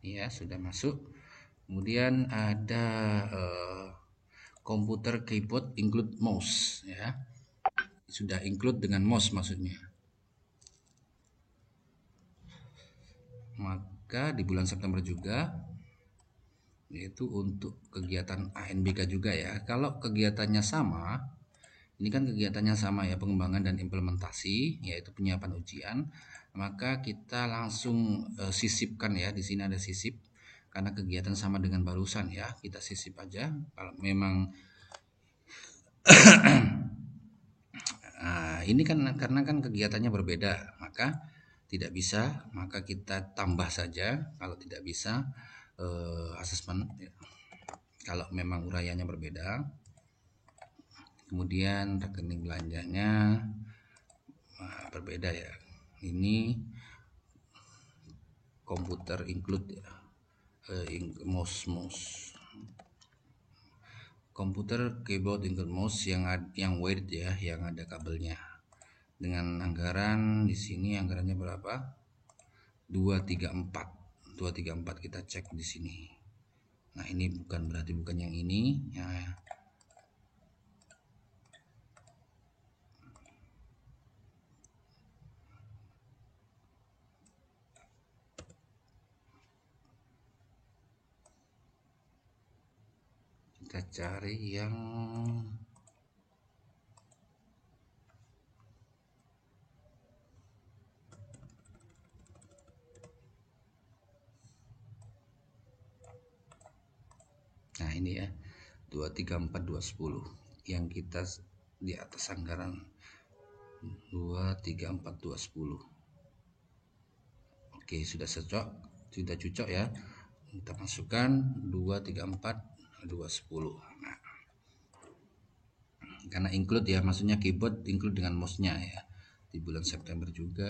ya sudah masuk. Kemudian ada komputer keyboard include mouse ya, sudah include dengan mouse maksudnya. Maka di bulan September juga, yaitu untuk kegiatan ANBK juga ya. Kalau kegiatannya sama, ini kan kegiatannya sama ya, pengembangan dan implementasi, yaitu penyiapan ujian, maka kita langsung sisipkan ya. Di sini ada sisip karena kegiatan sama dengan barusan ya, kita sisip aja. Kalau memang nah, ini kan karena kan kegiatannya berbeda, maka tidak bisa, maka kita tambah saja. Kalau tidak bisa asesmen ya. Kalau memang uraiannya berbeda. Kemudian rekening belanjanya berbeda ya. Ini komputer include ya, mouse komputer keyboard include mouse yang wired ya, yang ada kabelnya. Dengan anggaran di sini anggarannya berapa? 234 kita cek di sini. Nah, ini berarti bukan yang ini ya. Kita cari yang nah ini ya, 234210 yang kita di atas anggaran 234210. Oke, sudah cocok ya. Kita masukkan 234210. Nah, karena include ya, maksudnya keyboard include dengan mouse-nya ya. Di bulan September juga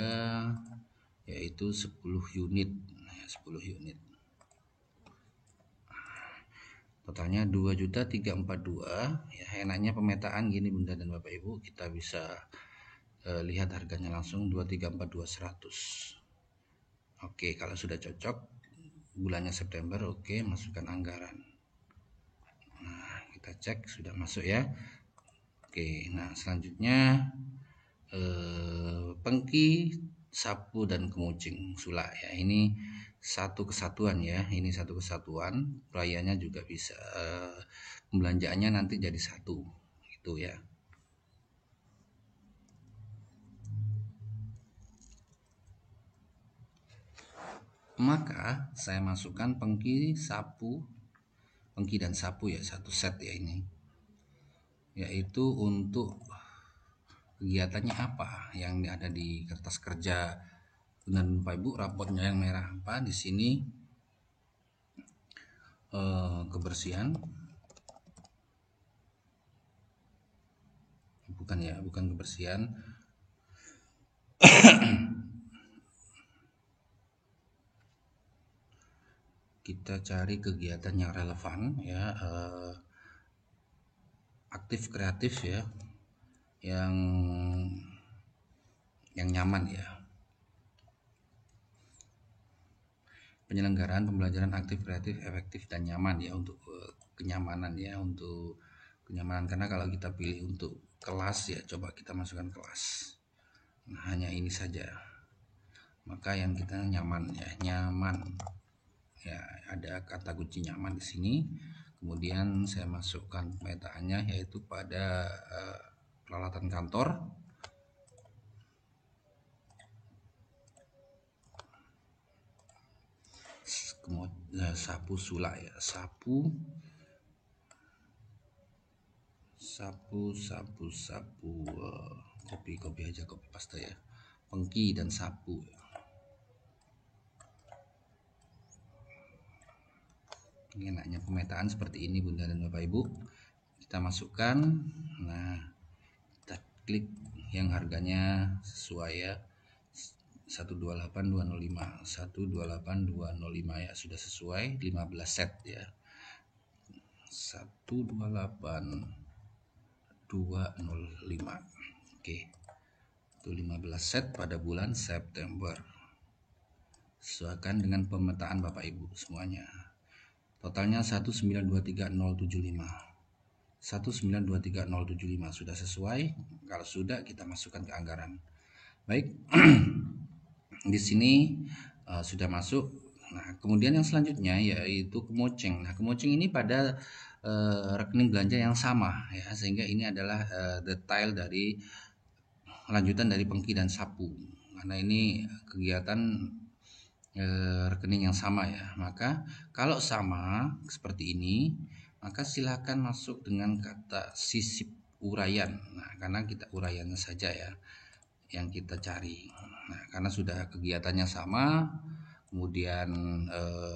yaitu 10 unit. Nah, 10 unit. Totalnya 2.342 ya. Enaknya pemetaan gini Bunda dan Bapak Ibu, kita bisa lihat harganya langsung 2342100. Oke, kalau sudah cocok bulannya September, oke, masukkan anggaran. Nah, kita cek sudah masuk ya. Oke, nah selanjutnya pengki, sapu dan kemucing sulak ya. Ini satu kesatuan ya, ini satu kesatuan. Pelayannya juga bisa pembelanjaannya nanti jadi satu gitu ya. Maka saya masukkan pengki dan sapu ya, satu set ya ini, yaitu untuk kegiatannya apa yang ada di kertas kerja dan Bapak Ibu, rapotnya yang merah apa di sini, kebersihan, bukan kebersihan. Kita cari kegiatan yang relevan ya, aktif kreatif ya, yang nyaman ya. Penyelenggaraan pembelajaran aktif kreatif efektif dan nyaman ya, untuk kenyamanan ya, untuk kenyamanan. Karena kalau kita pilih untuk kelas ya, coba kita masukkan kelas. Nah, hanya ini saja. Maka yang kita nyaman ya, nyaman. Ya, ada kata kunci nyaman di sini. Kemudian saya masukkan pemetaannya yaitu pada peralatan kantor. Kemudian sapu sulak ya, sapu sapu, copy aja, copy paste ya, pengki dan sapu. Ini enaknya pemetaan seperti ini Bunda dan Bapak Ibu. Kita masukkan, nah kita klik yang harganya sesuai ya, 128205 ya, sudah sesuai 15 set ya, 128205. Oke, itu 15 set pada bulan September, sesuaikan dengan pemetaan Bapak Ibu semuanya. Totalnya 1923075, 1923075 sudah sesuai. Kalau sudah, kita masukkan ke anggaran. Baik. Di sini sudah masuk. Nah, kemudian yang selanjutnya yaitu kemoceng. Nah, kemoceng ini pada rekening belanja yang sama ya, sehingga ini adalah detail dari lanjutan dari pengki dan sapu. Karena ini kegiatan rekening yang sama ya. Maka kalau sama seperti ini, maka silakan masuk dengan kata sisip uraian. Nah, karena kita uraiannya saja ya yang kita cari. Nah, karena sudah kegiatannya sama, kemudian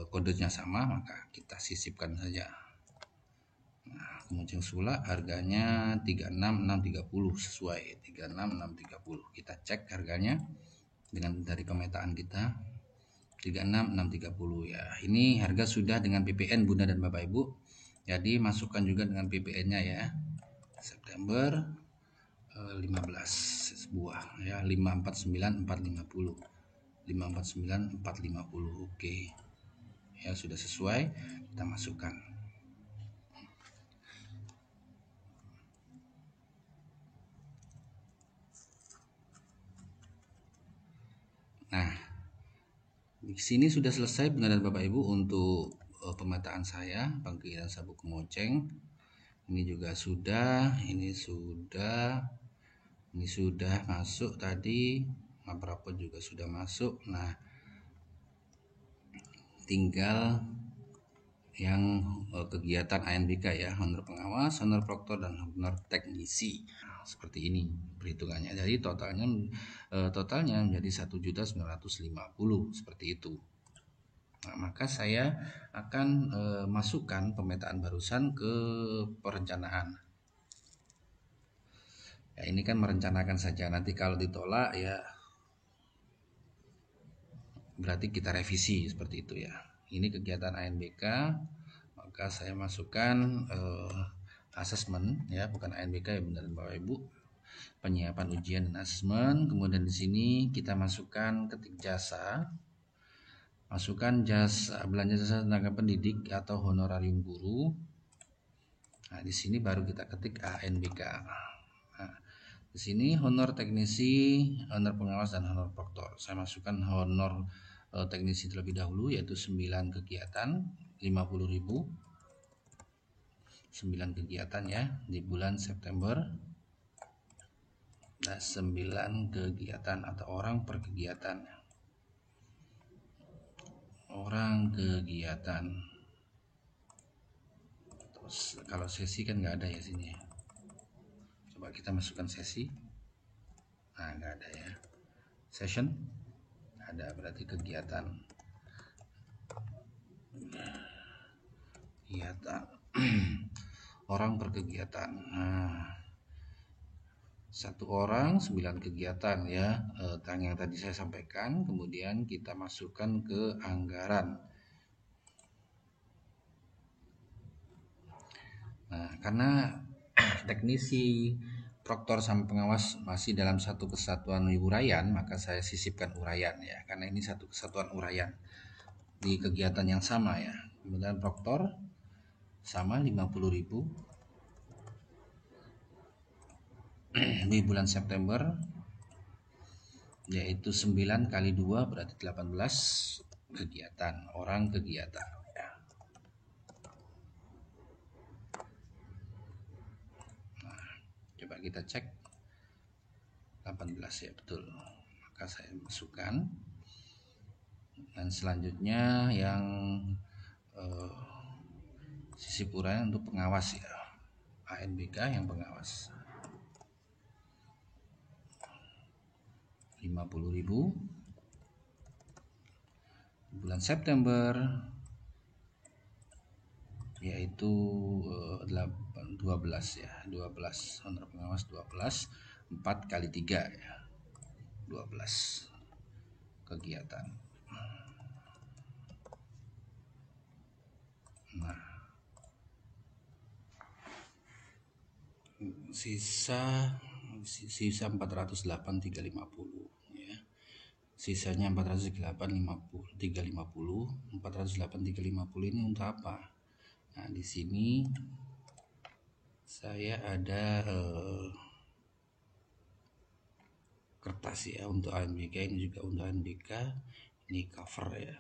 kodenya sama, maka kita sisipkan saja. Nah, kemoceng sulak harganya 36630 sesuai 36630. Kita cek harganya dengan dari pemetaan kita 36630 ya. Ini harga sudah dengan PPN Bunda dan Bapak Ibu. Jadi masukkan juga dengan PPN-nya ya. September 15 sebuah ya, 549450, 549450. Oke ya, sudah sesuai, kita masukkan. Nah, di sini sudah selesai Bunda dan Bapak Ibu untuk pemetaan saya pengki dan sapu kemoceng. Ini juga sudah, ini sudah masuk tadi, beberapa juga sudah masuk. Nah, tinggal yang kegiatan ANBK ya, honor pengawas, honor proktor, dan honor teknisi. Nah, seperti ini perhitungannya. Jadi totalnya menjadi 1.950 seperti itu. Nah, maka saya akan masukkan pemetaan barusan ke perencanaan. Ya, ini kan merencanakan saja. Nanti kalau ditolak ya berarti kita revisi seperti itu ya. Ini kegiatan ANBK, maka saya masukkan asesmen ya, bukan ANBK ya Bunda dan Bapak Ibu. Penyiapan ujian dan asesmen. Kemudian di sini kita masukkan ketik jasa. Masukkan jasa belanja jasa tenaga pendidik atau honorarium guru. Nah, di sini baru kita ketik ANBK. Nah, di sini honor teknisi, honor pengawas, dan honor proktor. Saya masukkan honor teknisi terlebih dahulu, yaitu 9 kegiatan 50.000. 9 kegiatan ya di bulan September. Nah, 9 kegiatan atau orang per kegiatan. Orang kegiatan. Terus kalau sesi kan nggak ada ya sini. Coba kita masukkan sesi. Nah, nggak ada ya. Session ada, berarti kegiatan. Orang per kegiatan. Nah, 1 orang 9 kegiatan ya, yang tadi saya sampaikan. Kemudian kita masukkan ke anggaran. Nah, karena teknisi, proktor, sama pengawas masih dalam satu kesatuan uraian, maka saya sisipkan uraian ya, karena ini satu kesatuan uraian di kegiatan yang sama ya. Kemudian proktor sama 50.000 di bulan September, yaitu 9 kali 2 berarti 18 kegiatan, orang kegiatan ya. Nah, coba kita cek 18 ya, betul. Maka saya masukkan. Dan selanjutnya yang sisip uraian untuk pengawas ya. ANBK yang pengawas. 50.000 bulan September, yaitu 12 ya, 12 honor pengawas 12, 4 kali 3 ya, 12 kegiatan. Nah, sisa 408.350 ya. Sisanya 408.350. 408.350 ini untuk apa? Nah, di sini saya ada kertas ya untuk ANBK, ini juga untuk ANBK. Ini cover ya.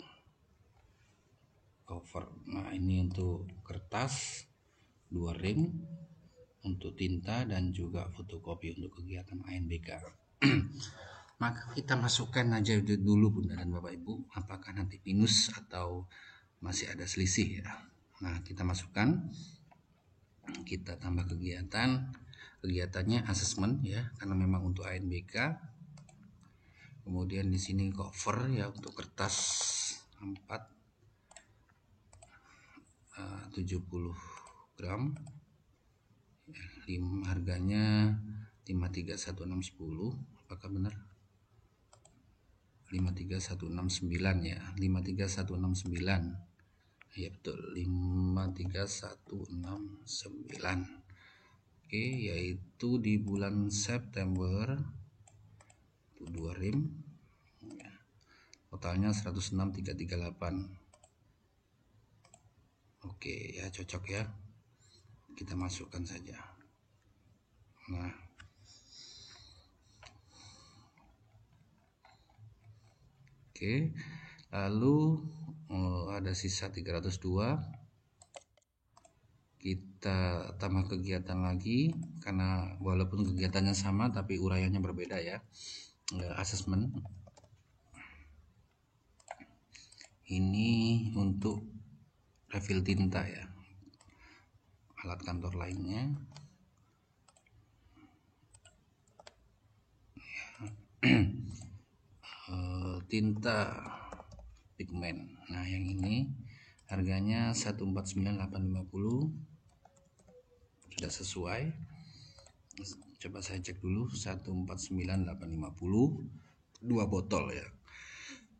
Cover. Nah, ini untuk kertas 2 ring untuk tinta dan juga fotokopi untuk kegiatan ANBK. Maka kita masukkan aja dulu Bunda dan Bapak Ibu, apakah nanti minus atau masih ada selisih ya. Nah, kita masukkan, kita tambah kegiatannya asesmen ya, karena memang untuk ANBK. Kemudian di sini cover ya untuk kertas 70 gram. Harganya 531.610. Apakah benar? 53169 ya, 53169 ya, betul, 53169. Oke, yaitu di bulan September itu 2 rim ya. Totalnya 106.338. Oke ya, cocok ya, kita masukkan saja. Nah, oke, lalu ada sisa 302. Kita tambah kegiatan lagi, karena walaupun kegiatannya sama tapi uraiannya berbeda ya. Asesmen ini untuk refill tinta ya, alat kantor lainnya. Tinta pigmen. Nah, yang ini harganya 149.850. Sudah sesuai. Coba saya cek dulu, 149.850, 2 botol ya.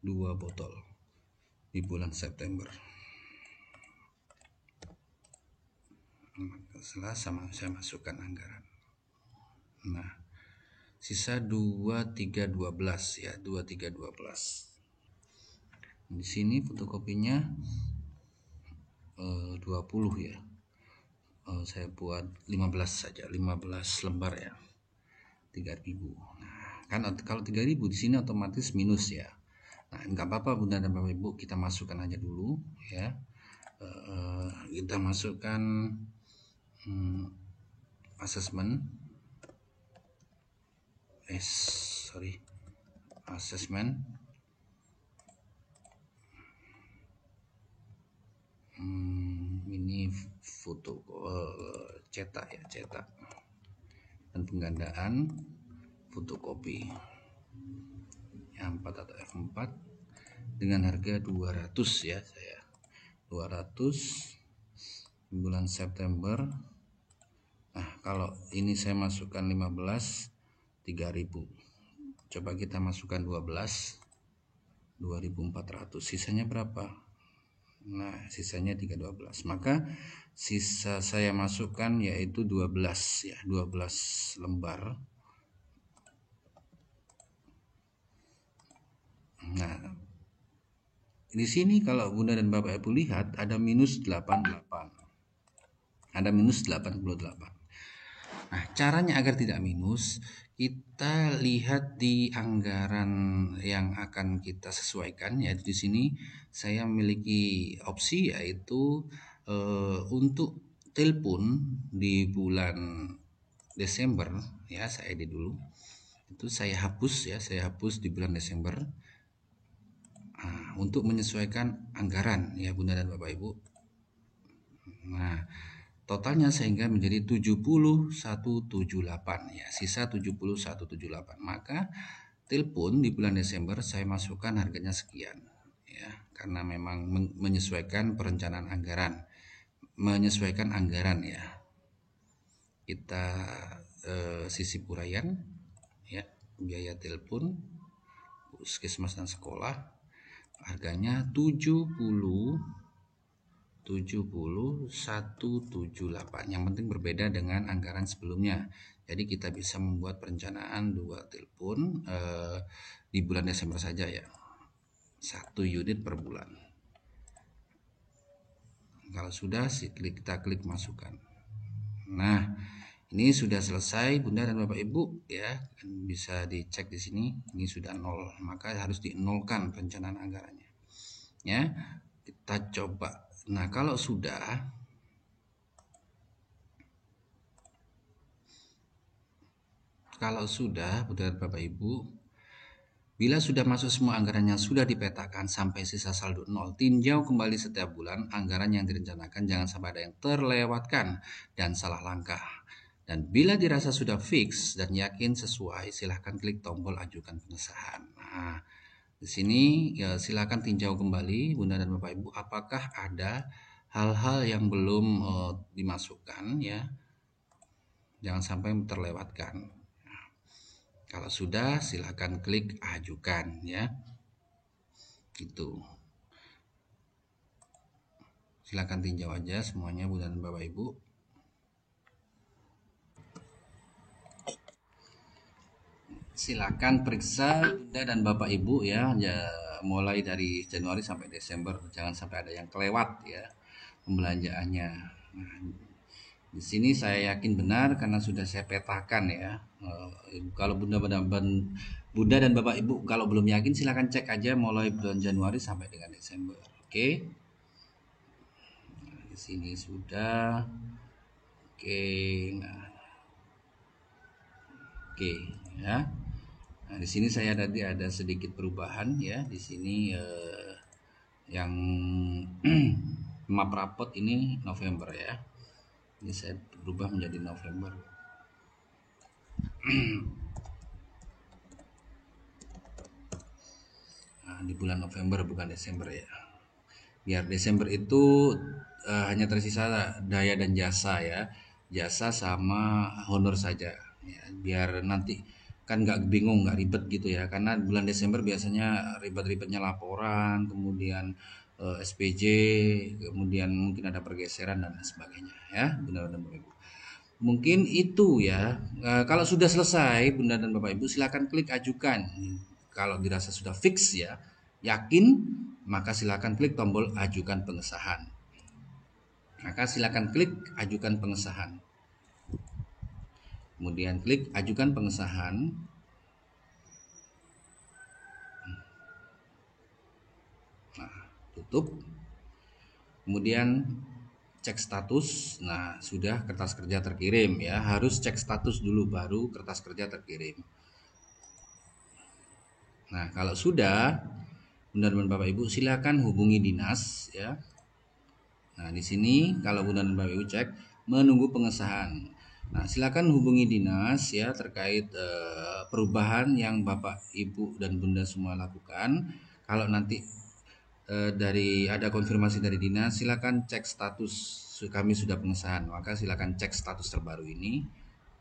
2 botol di bulan September. Setelah saya masukkan anggaran. Nah, sisa 2312 ya, 2312. Di sini fotokopinya 20 ya. Saya buat 15 saja, 15 lembar ya. 3.000. Nah, kan kalau 3.000 di sini otomatis minus ya. Nah, enggak apa-apa Bunda dan Bapak Ibu, kita masukkan aja dulu ya. Kita masukkan asesmen ini foto cetak ya, cetak dan penggandaan fotokopi yang 4 atau F4 dengan harga 200 ya, saya 200 bulan September. Nah, kalau ini saya masukkan 15, 3.000. Coba kita masukkan 12, 2.400. Sisanya berapa? Nah, sisanya 312. Maka sisa saya masukkan yaitu 12 ya, 12 lembar. Nah, di sini kalau Bunda dan Bapak Ibu lihat ada minus 88. Ada minus 88. Nah, caranya agar tidak minus, kita lihat di anggaran yang akan kita sesuaikan. Ya, di sini saya memiliki opsi yaitu untuk telepon di bulan Desember ya, saya edit dulu. Itu saya hapus ya, saya hapus di bulan Desember. Untuk menyesuaikan anggaran ya Bunda dan Bapak Ibu. Nah, totalnya sehingga menjadi 7178 ya, sisa 7178. Maka telepon di bulan Desember saya masukkan harganya sekian ya, karena memang menyesuaikan perencanaan anggaran, ya. Kita sisip uraian ya, biaya telepon puskesmas dan sekolah harganya 7178. Yang penting berbeda dengan anggaran sebelumnya. Jadi kita bisa membuat perencanaan 2 telepon di bulan Desember saja ya. 1 unit per bulan. Kalau sudah kita klik masukkan. Nah, ini sudah selesai Bunda dan Bapak Ibu ya. Bisa dicek di sini. Ini sudah 0, maka harus dinolkan perencanaan anggarannya. Ya. Kita coba. Nah, kalau sudah Bunda dan Bapak Ibu, bila sudah masuk semua anggaran yang sudah dipetakan sampai sisa saldo 0, tinjau kembali setiap bulan anggaran yang direncanakan, jangan sampai ada yang terlewatkan dan salah langkah. Dan bila dirasa sudah fix dan yakin sesuai, silahkan klik tombol ajukan pengesahan. Nah, di sini ya silahkan tinjau kembali Bunda dan Bapak Ibu apakah ada hal-hal yang belum dimasukkan ya. Jangan sampai terlewatkan. Nah, kalau sudah silahkan klik ajukan ya. Gitu. Silahkan tinjau aja semuanya Bunda dan Bapak Ibu. Silakan periksa Bunda dan Bapak Ibu ya, mulai dari Januari sampai Desember, jangan sampai ada yang kelewat ya pembelanjaannya. Nah, di sini saya yakin benar karena sudah saya petakan ya. Kalau Bunda dan Bapak Ibu kalau belum yakin silakan cek aja mulai bulan Januari sampai dengan Desember. Oke. Nah, di sini sudah. Oke. Nah. Oke ya. Nah, di sini saya tadi ada sedikit perubahan ya. Di sini yang map rapot ini November ya. Ini saya berubah menjadi November. Nah, di bulan November bukan Desember ya. Biar Desember itu hanya tersisa daya dan jasa ya. Jasa sama honor saja ya. Biar nanti kan nggak bingung, nggak ribet gitu ya, karena bulan Desember biasanya ribet-ribetnya laporan, kemudian SPJ, kemudian mungkin ada pergeseran dan sebagainya ya Bunda dan Bapak Ibu. Mungkin itu ya. Kalau sudah selesai Bunda dan Bapak Ibu silakan klik ajukan. Kalau dirasa sudah fix ya, yakin, maka silakan klik tombol ajukan pengesahan. Maka silakan klik ajukan pengesahan. Kemudian klik ajukan pengesahan. Nah, tutup. Kemudian cek status. Nah, sudah kertas kerja terkirim ya. Harus cek status dulu baru kertas kerja terkirim. Nah, kalau sudah, Bunda dan Bapak Ibu silakan hubungi dinas ya. Nah, di sini kalau Bunda dan Bapak Ibu cek menunggu pengesahan. Nah, silakan hubungi dinas ya terkait perubahan yang Bapak, Ibu dan Bunda semua lakukan. Kalau nanti dari ada konfirmasi dari dinas, silakan cek status kami sudah pengesahan. Maka silakan cek status terbaru ini.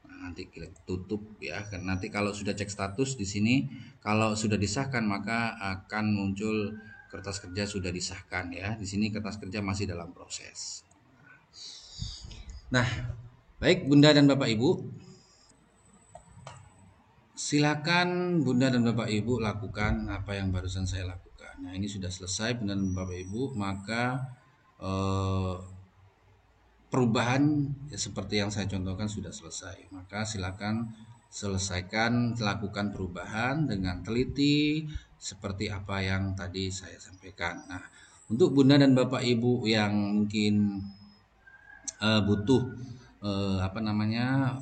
Nah, nanti kita tutup ya. Nanti kalau sudah cek status di sini, kalau sudah disahkan maka akan muncul kertas kerja sudah disahkan ya. Di sini kertas kerja masih dalam proses. Nah, baik Bunda dan Bapak Ibu, silakan Bunda dan Bapak Ibu lakukan apa yang barusan saya lakukan. Nah, ini sudah selesai Bunda dan Bapak Ibu, maka perubahan ya, seperti yang saya contohkan sudah selesai. Maka silakan selesaikan, lakukan perubahan dengan teliti seperti apa yang tadi saya sampaikan. Nah, untuk Bunda dan Bapak Ibu yang mungkin butuh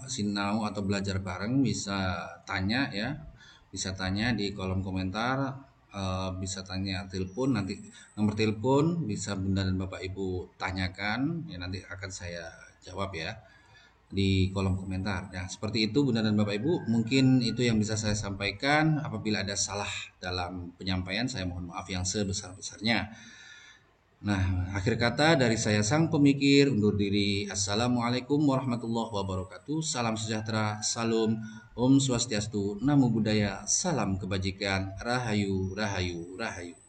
sinau atau belajar bareng bisa tanya ya, bisa tanya di kolom komentar, bisa tanya telepon, nanti nomor telepon bisa Bunda dan Bapak Ibu tanyakan ya, nanti akan saya jawab ya di kolom komentar. Nah, seperti itu Bunda dan Bapak Ibu, mungkin itu yang bisa saya sampaikan. Apabila ada salah dalam penyampaian, saya mohon maaf yang sebesar-besarnya. Nah, akhir kata dari saya sang pemikir undur diri. Assalamualaikum warahmatullahi wabarakatuh. Salam sejahtera, salam, Om Swastiastu, Namo Buddhaya, salam kebajikan, Rahayu, Rahayu, Rahayu.